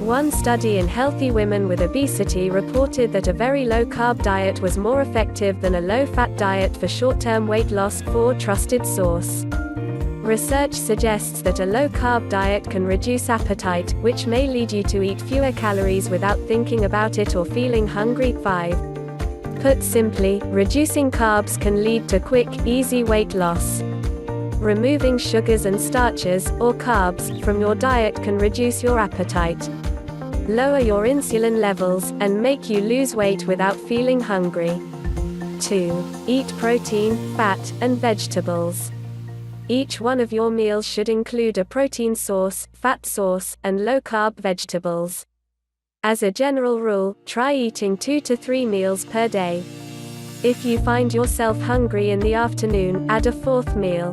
One study in healthy women with obesity reported that a very low-carb diet was more effective than a low-fat diet for short-term weight loss, per trusted source. Research suggests that a low-carb diet can reduce appetite, which may lead you to eat fewer calories without thinking about it or feeling hungry. 5. Put simply, reducing carbs can lead to quick, easy weight loss. Removing sugars and starches, or carbs, from your diet can reduce your appetite, lower your insulin levels, and make you lose weight without feeling hungry. 2. Eat protein, fat, and vegetables. Each one of your meals should include a protein source, fat source, and low-carb vegetables. As a general rule, try eating 2 to 3 meals per day. If you find yourself hungry in the afternoon, add a 4th meal.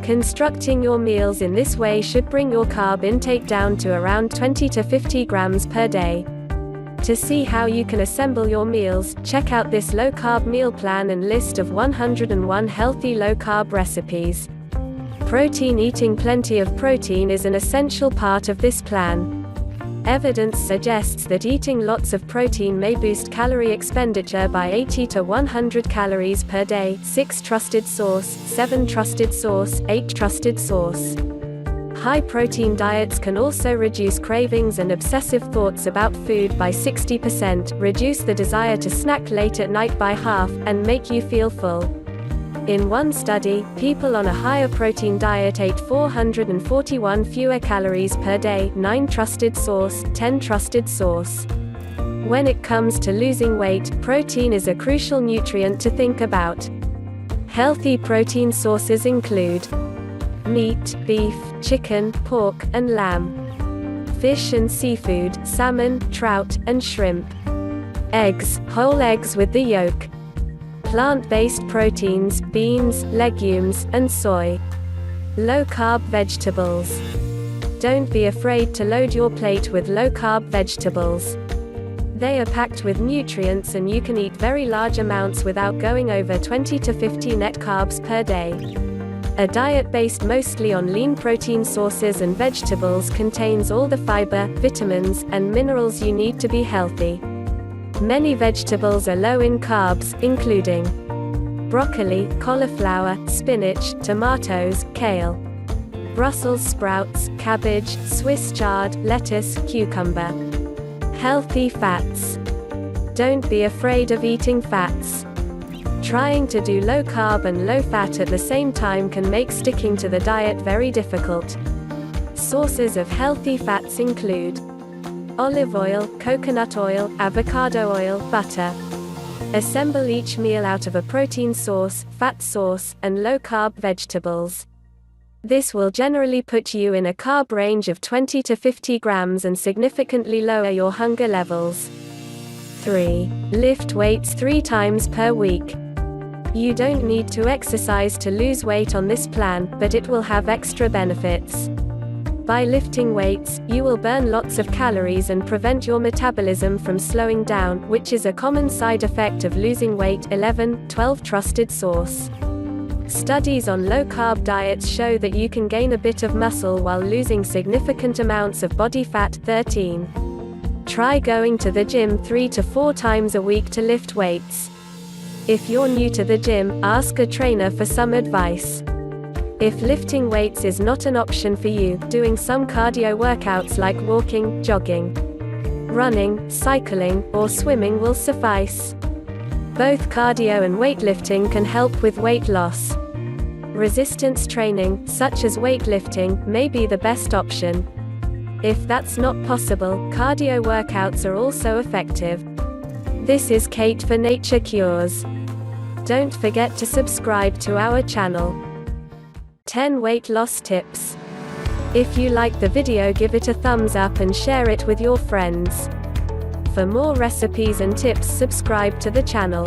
Constructing your meals in this way should bring your carb intake down to around 20 to 50 grams per day. To see how you can assemble your meals, check out this low-carb meal plan and list of 101 healthy low-carb recipes. Protein. Eating plenty of protein is an essential part of this plan. Evidence suggests that eating lots of protein may boost calorie expenditure by 80 to 100 calories per day. 6 trusted source, 7 trusted source, 8 trusted source. High-protein diets can also reduce cravings and obsessive thoughts about food by 60%, reduce the desire to snack late at night by half, and make you feel full. In one study, people on a higher protein diet ate 441 fewer calories per day. 9 trusted source, 10 trusted source. When it comes to losing weight, protein is a crucial nutrient to think about. Healthy protein sources include meat, beef, chicken, pork, and lamb. Fish and seafood, salmon, trout, and shrimp. Eggs, whole eggs with the yolk. Plant-based proteins, beans, legumes, and soy. Low-carb vegetables. Don't be afraid to load your plate with low-carb vegetables. They are packed with nutrients and you can eat very large amounts without going over 20 to 50 net carbs per day. A diet based mostly on lean protein sources and vegetables contains all the fiber, vitamins, and minerals you need to be healthy. Many vegetables are low in carbs, including broccoli, cauliflower, spinach, tomatoes, kale, Brussels sprouts, cabbage, Swiss chard, lettuce, cucumber. Healthy fats. Don't be afraid of eating fats. Trying to do low carb and low fat at the same time can make sticking to the diet very difficult. Sources of healthy fats include olive oil, coconut oil, avocado oil, butter. Assemble each meal out of a protein source, fat source, and low-carb vegetables. This will generally put you in a carb range of 20 to 50 grams and significantly lower your hunger levels. 3. Lift weights 3 times per week. You don't need to exercise to lose weight on this plan, but it will have extra benefits. By lifting weights, you will burn lots of calories and prevent your metabolism from slowing down, which is a common side effect of losing weight. 11, 12 trusted source. Studies on low-carb diets show that you can gain a bit of muscle while losing significant amounts of body fat. 13. Try going to the gym 3 to 4 times a week to lift weights. If you're new to the gym, ask a trainer for some advice. If lifting weights is not an option for you, doing some cardio workouts like walking, jogging, running, cycling, or swimming will suffice. Both cardio and weightlifting can help with weight loss. Resistance training, such as weightlifting, may be the best option. If that's not possible, cardio workouts are also effective. This is Kate for Nature Cures. Don't forget to subscribe to our channel. 10 weight loss tips. If you like the video, give it a thumbs up and share it with your friends. For more recipes and tips, subscribe to the channel.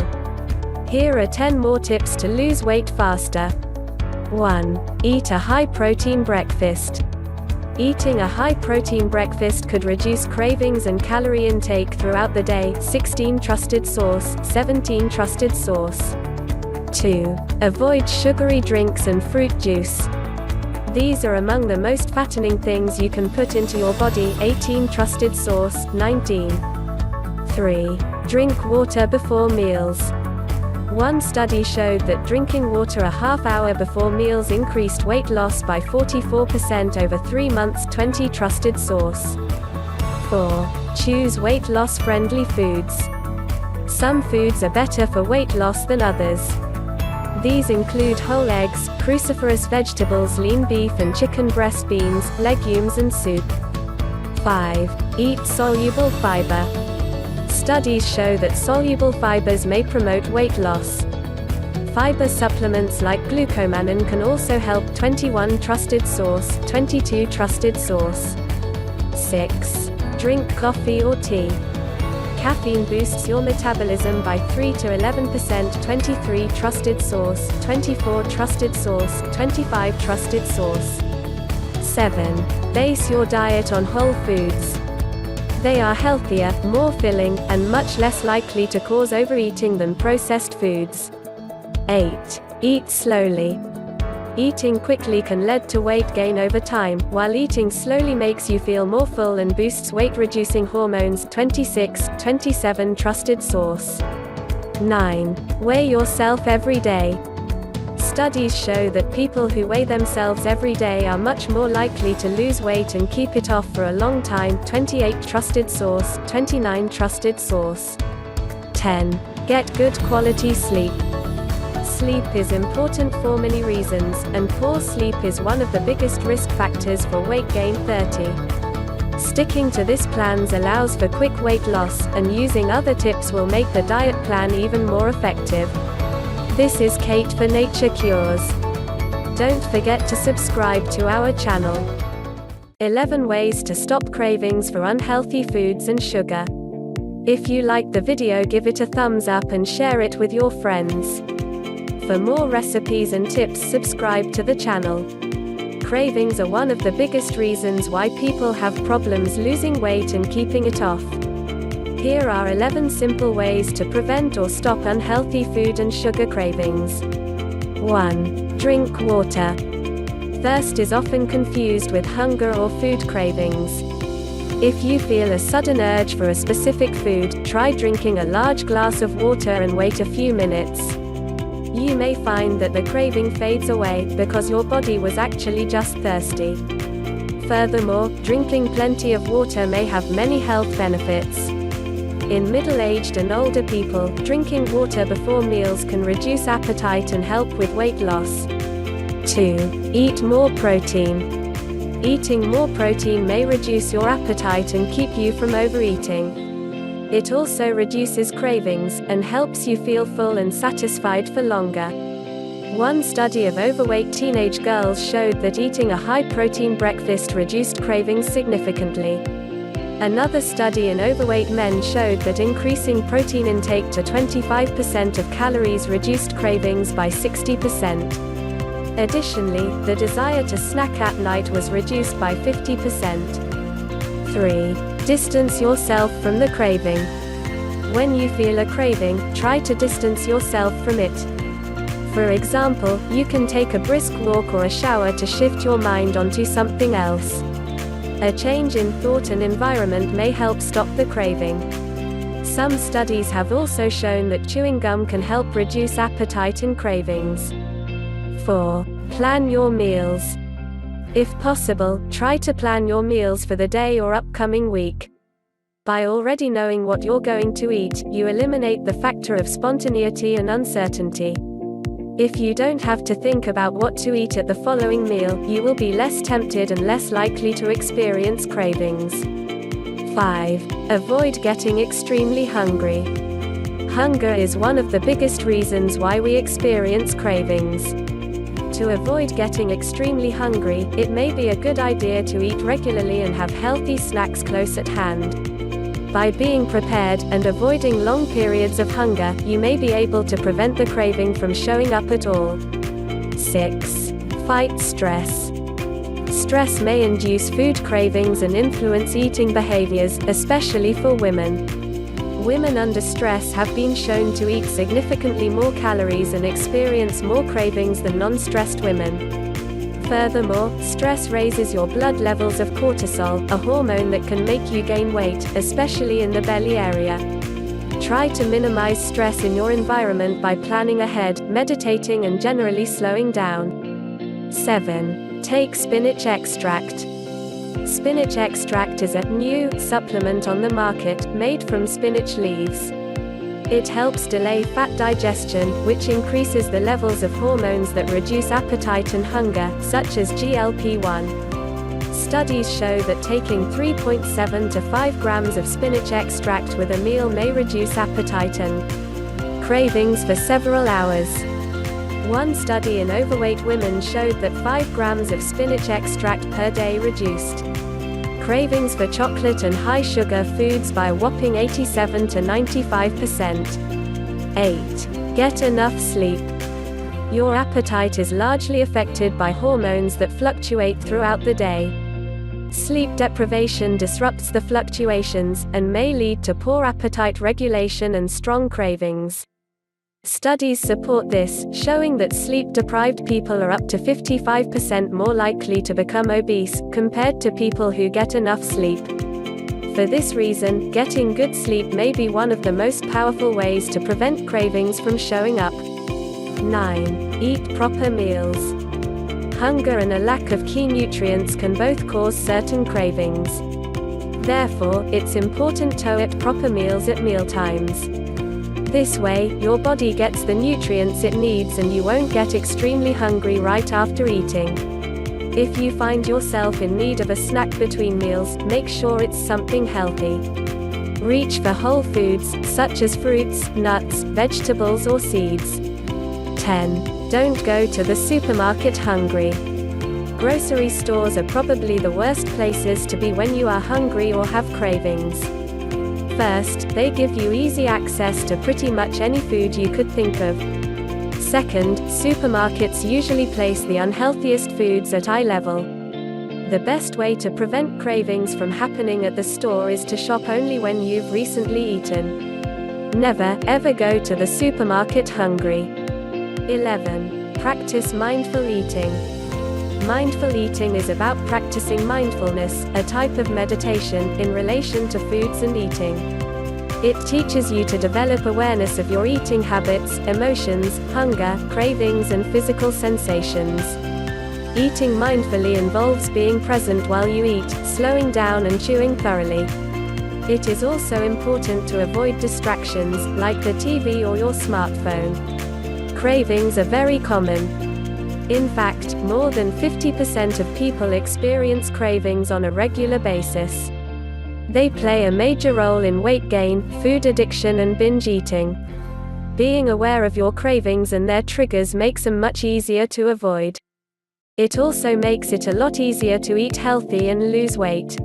Here are 10 more tips to lose weight faster. 1. Eat a high-protein breakfast. Eating a high-protein breakfast could reduce cravings and calorie intake throughout the day. 16 Trusted source, 17 Trusted source. 2. Avoid sugary drinks and fruit juice. These are among the most fattening things you can put into your body. 18 Trusted source, 19. 3. Drink water before meals. One study showed that drinking water a half hour before meals increased weight loss by 44% over 3 months. 20 Trusted source. 4. Choose weight loss friendly foods. Some foods are better for weight loss than others. These include whole eggs, cruciferous vegetables, lean beef and chicken breast, beans, legumes and soup. 5. Eat soluble fiber. Studies show that soluble fibers may promote weight loss. Fiber supplements like glucomannan can also help. 21 Trusted source, 22 Trusted source. 6. Drink coffee or tea. Caffeine boosts your metabolism by 3 to 11%. 23 Trusted source, 24 Trusted source, 25 Trusted source. 7. Base your diet on whole foods. They are healthier, more filling, and much less likely to cause overeating than processed foods. 8. Eat slowly. Eating quickly can lead to weight gain over time, while eating slowly makes you feel more full and boosts weight-reducing hormones. 26, 27 Trusted source. 9. Weigh yourself every day. Studies show that people who weigh themselves every day are much more likely to lose weight and keep it off for a long time. 28 Trusted source, 29 Trusted source. 10. Get good quality sleep. Sleep is important for many reasons, and poor sleep is one of the biggest risk factors for weight gain. 30. Sticking to this plans allows for quick weight loss, and using other tips will make the diet plan even more effective. This is Kate for Nature Cures. Don't forget to subscribe to our channel. 11 ways to stop cravings for unhealthy foods and sugar. If you liked the video, give it a thumbs up and share it with your friends. For more recipes and tips, subscribe to the channel. Cravings are one of the biggest reasons why people have problems losing weight and keeping it off. Here are 11 simple ways to prevent or stop unhealthy food and sugar cravings. 1. Drink water. Thirst is often confused with hunger or food cravings. If you feel a sudden urge for a specific food, try drinking a large glass of water and wait a few minutes. You may find that the craving fades away, because your body was actually just thirsty. Furthermore, drinking plenty of water may have many health benefits. In middle-aged and older people, drinking water before meals can reduce appetite and help with weight loss. 2. Eat more protein. Eating more protein may reduce your appetite and keep you from overeating. It also reduces cravings, and helps you feel full and satisfied for longer. One study of overweight teenage girls showed that eating a high-protein breakfast reduced cravings significantly. Another study in overweight men showed that increasing protein intake to 25% of calories reduced cravings by 60%. Additionally, the desire to snack at night was reduced by 50%. 3. Distance yourself from the craving. When you feel a craving, try to distance yourself from it. For example, you can take a brisk walk or a shower to shift your mind onto something else. A change in thought and environment may help stop the craving. Some studies have also shown that chewing gum can help reduce appetite and cravings. 4. Plan your meals. If possible, try to plan your meals for the day or upcoming week. By already knowing what you're going to eat, you eliminate the factor of spontaneity and uncertainty. If you don't have to think about what to eat at the following meal, you will be less tempted and less likely to experience cravings. 5. Avoid getting extremely hungry. Hunger is one of the biggest reasons why we experience cravings. To avoid getting extremely hungry, it may be a good idea to eat regularly and have healthy snacks close at hand. By being prepared, and avoiding long periods of hunger, you may be able to prevent the craving from showing up at all. 6. Fight stress. Stress may induce food cravings and influence eating behaviors, especially for women. Women under stress have been shown to eat significantly more calories and experience more cravings than non-stressed women. Furthermore, stress raises your blood levels of cortisol, a hormone that can make you gain weight, especially in the belly area. Try to minimize stress in your environment by planning ahead, meditating and generally slowing down. 7. Take spinach extract. Spinach extract is a new supplement on the market, made from spinach leaves. It helps delay fat digestion, which increases the levels of hormones that reduce appetite and hunger, such as GLP-1. Studies show that taking 3.7 to 5 grams of spinach extract with a meal may reduce appetite and cravings for several hours. One study in overweight women showed that 5 grams of spinach extract per day reduced cravings for chocolate and high-sugar foods by a whopping 87 to 95%. 8. Get enough sleep. Your appetite is largely affected by hormones that fluctuate throughout the day. Sleep deprivation disrupts the fluctuations, and may lead to poor appetite regulation and strong cravings. Studies support this, showing that sleep-deprived people are up to 55% more likely to become obese, compared to people who get enough sleep. For this reason, getting good sleep may be one of the most powerful ways to prevent cravings from showing up. 9. Eat proper meals. Hunger and a lack of key nutrients can both cause certain cravings. Therefore, it's important to eat proper meals at mealtimes. This way, your body gets the nutrients it needs and you won't get extremely hungry right after eating. If you find yourself in need of a snack between meals, make sure it's something healthy. Reach for whole foods, such as fruits, nuts, vegetables or seeds. 10. Don't go to the supermarket hungry. Grocery stores are probably the worst places to be when you are hungry or have cravings. First, they give you easy access to pretty much any food you could think of. Second, supermarkets usually place the unhealthiest foods at eye level. The best way to prevent cravings from happening at the store is to shop only when you've recently eaten. Never, ever go to the supermarket hungry. 11. Practice mindful eating. Mindful eating is about practicing mindfulness, a type of meditation, in relation to foods and eating. It teaches you to develop awareness of your eating habits, emotions, hunger, cravings and physical sensations. Eating mindfully involves being present while you eat, slowing down and chewing thoroughly. It is also important to avoid distractions, like the TV or your smartphone. Cravings are very common. In fact, more than 50% of people experience cravings on a regular basis. They play a major role in weight gain, food addiction and binge eating. Being aware of your cravings and their triggers makes them much easier to avoid. It also makes it a lot easier to eat healthy and lose weight.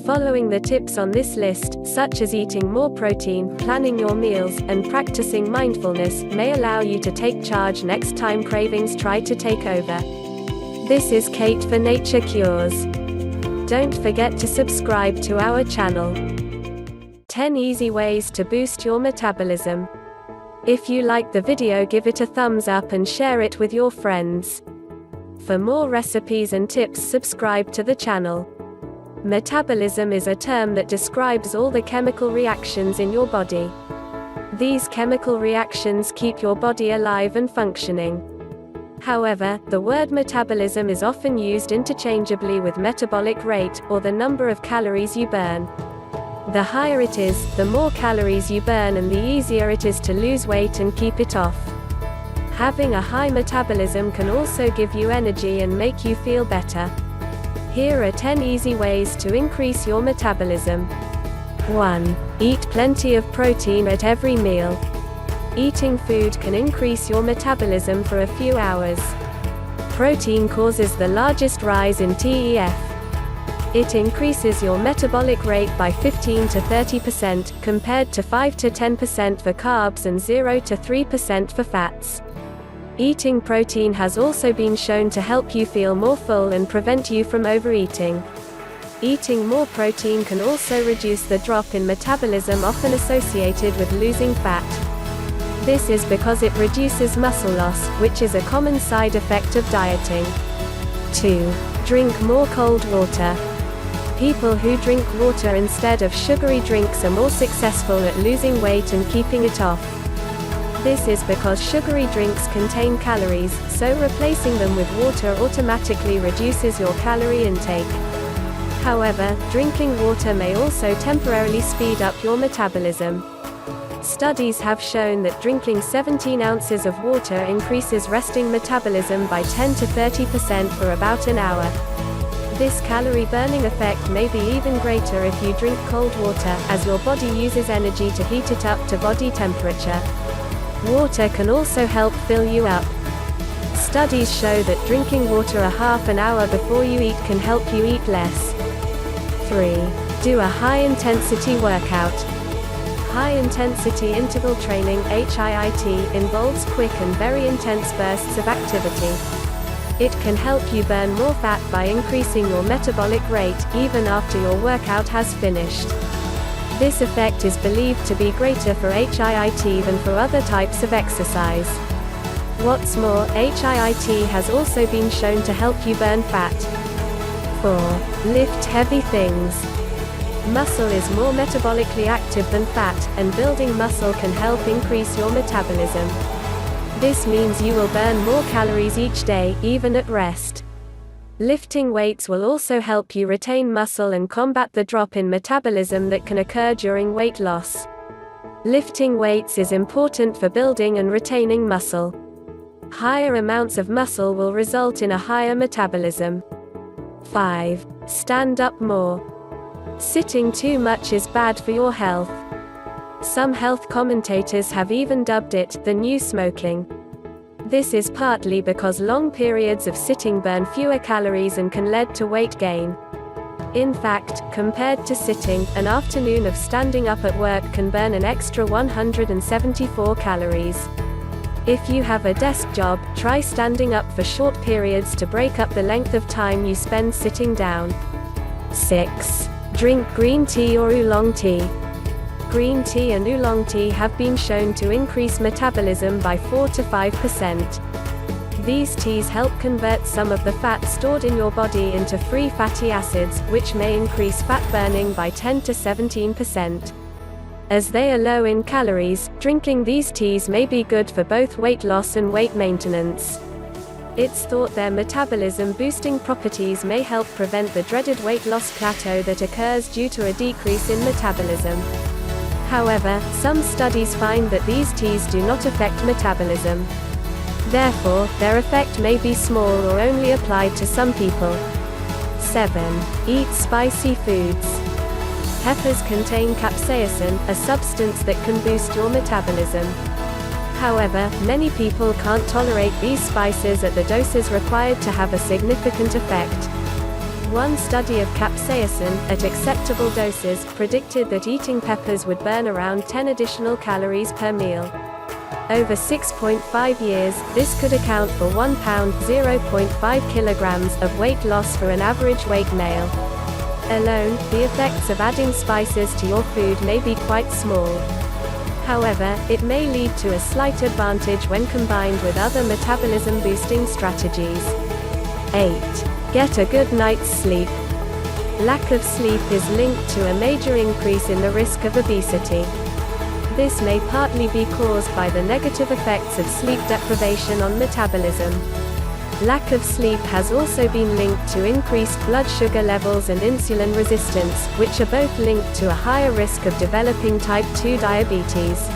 Following the tips on this list, such as eating more protein, planning your meals, and practicing mindfulness, may allow you to take charge next time cravings try to take over. This is Kate for Nature Cures. Don't forget to subscribe to our channel. 10 easy ways to boost your metabolism. If you like the video, give it a thumbs up and share it with your friends. For more recipes and tips, subscribe to the channel. Metabolism is a term that describes all the chemical reactions in your body. These chemical reactions keep your body alive and functioning. However, the word metabolism is often used interchangeably with metabolic rate, or the number of calories you burn. The higher it is, the more calories you burn and the easier it is to lose weight and keep it off. Having a high metabolism can also give you energy and make you feel better. Here are 10 easy ways to increase your metabolism. 1. Eat plenty of protein at every meal. Eating food can increase your metabolism for a few hours. Protein causes the largest rise in TEF. It increases your metabolic rate by 15 to 30%, compared to 5 to 10% for carbs and 0 to 3% for fats. Eating protein has also been shown to help you feel more full and prevent you from overeating. Eating more protein can also reduce the drop in metabolism often associated with losing fat. This is because it reduces muscle loss, which is a common side effect of dieting. 2. Drink more cold water. People who drink water instead of sugary drinks are more successful at losing weight and keeping it off. This is because sugary drinks contain calories, so replacing them with water automatically reduces your calorie intake. However, drinking water may also temporarily speed up your metabolism. Studies have shown that drinking 17 ounces of water increases resting metabolism by 10 to 30% for about an hour. This calorie burning effect may be even greater if you drink cold water, as your body uses energy to heat it up to body temperature. Water can also help fill you up. Studies show that drinking water a half an hour before you eat can help you eat less. 3. Do a high-intensity workout. High-intensity interval training (HIIT) involves quick and very intense bursts of activity. It can help you burn more fat by increasing your metabolic rate, even after your workout has finished. This effect is believed to be greater for HIIT than for other types of exercise. What's more, HIIT has also been shown to help you burn fat. 4. Lift heavy things. Muscle is more metabolically active than fat, and building muscle can help increase your metabolism. This means you will burn more calories each day, even at rest. Lifting weights will also help you retain muscle and combat the drop in metabolism that can occur during weight loss. Lifting weights is important for building and retaining muscle. Higher amounts of muscle will result in a higher metabolism. 5. Stand up more. Sitting too much is bad for your health. Some health commentators have even dubbed it the new smoking. This is partly because long periods of sitting burn fewer calories and can lead to weight gain. In fact, compared to sitting, an afternoon of standing up at work can burn an extra 174 calories. If you have a desk job, try standing up for short periods to break up the length of time you spend sitting down. 6. Drink green tea or oolong tea. Green tea and oolong tea have been shown to increase metabolism by 4 to 5%. These teas help convert some of the fat stored in your body into free fatty acids, which may increase fat burning by 10 to 17%. As they are low in calories, drinking these teas may be good for both weight loss and weight maintenance. It's thought their metabolism-boosting properties may help prevent the dreaded weight loss plateau that occurs due to a decrease in metabolism. However, some studies find that these teas do not affect metabolism. Therefore, their effect may be small or only applied to some people. 7. Eat spicy foods. Peppers contain capsaicin, a substance that can boost your metabolism. However, many people can't tolerate these spices at the doses required to have a significant effect. One study of capsaicin, at acceptable doses, predicted that eating peppers would burn around 10 additional calories per meal. Over 6.5 years, this could account for 1 pound (0.5 kilograms) of weight loss for an average weight male. Alone, the effects of adding spices to your food may be quite small. However, it may lead to a slight advantage when combined with other metabolism-boosting strategies. 8. Get a good night's sleep. Lack of sleep is linked to a major increase in the risk of obesity. This may partly be caused by the negative effects of sleep deprivation on metabolism. Lack of sleep has also been linked to increased blood sugar levels and insulin resistance, which are both linked to a higher risk of developing type 2 diabetes.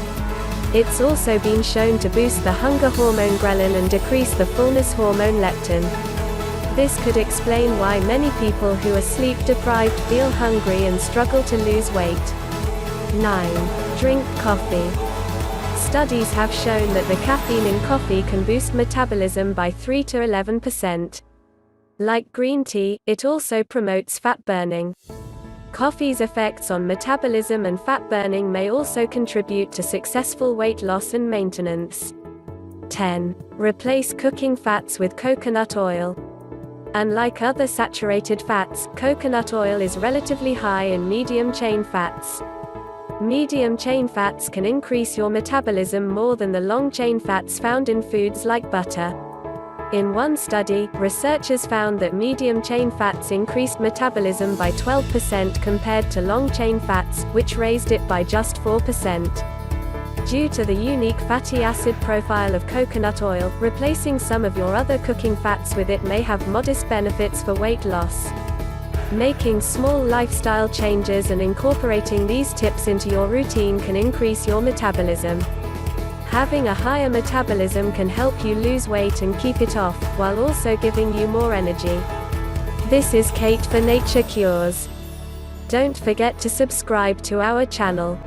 It's also been shown to boost the hunger hormone ghrelin and decrease the fullness hormone leptin. This could explain why many people who are sleep deprived feel hungry and struggle to lose weight. 9. Drink coffee. Studies have shown that the caffeine in coffee can boost metabolism by 3 to 11%. Like green tea, it also promotes fat burning. Coffee's effects on metabolism and fat burning may also contribute to successful weight loss and maintenance. 10. Replace cooking fats with coconut oil. Unlike other saturated fats, coconut oil is relatively high in medium-chain fats. Medium-chain fats can increase your metabolism more than the long-chain fats found in foods like butter. In one study, researchers found that medium-chain fats increased metabolism by 12% compared to long-chain fats, which raised it by just 4%. Due to the unique fatty acid profile of coconut oil, replacing some of your other cooking fats with it may have modest benefits for weight loss. Making small lifestyle changes and incorporating these tips into your routine can increase your metabolism. Having a higher metabolism can help you lose weight and keep it off, while also giving you more energy. This is Kate for Nature Cures. Don't forget to subscribe to our channel.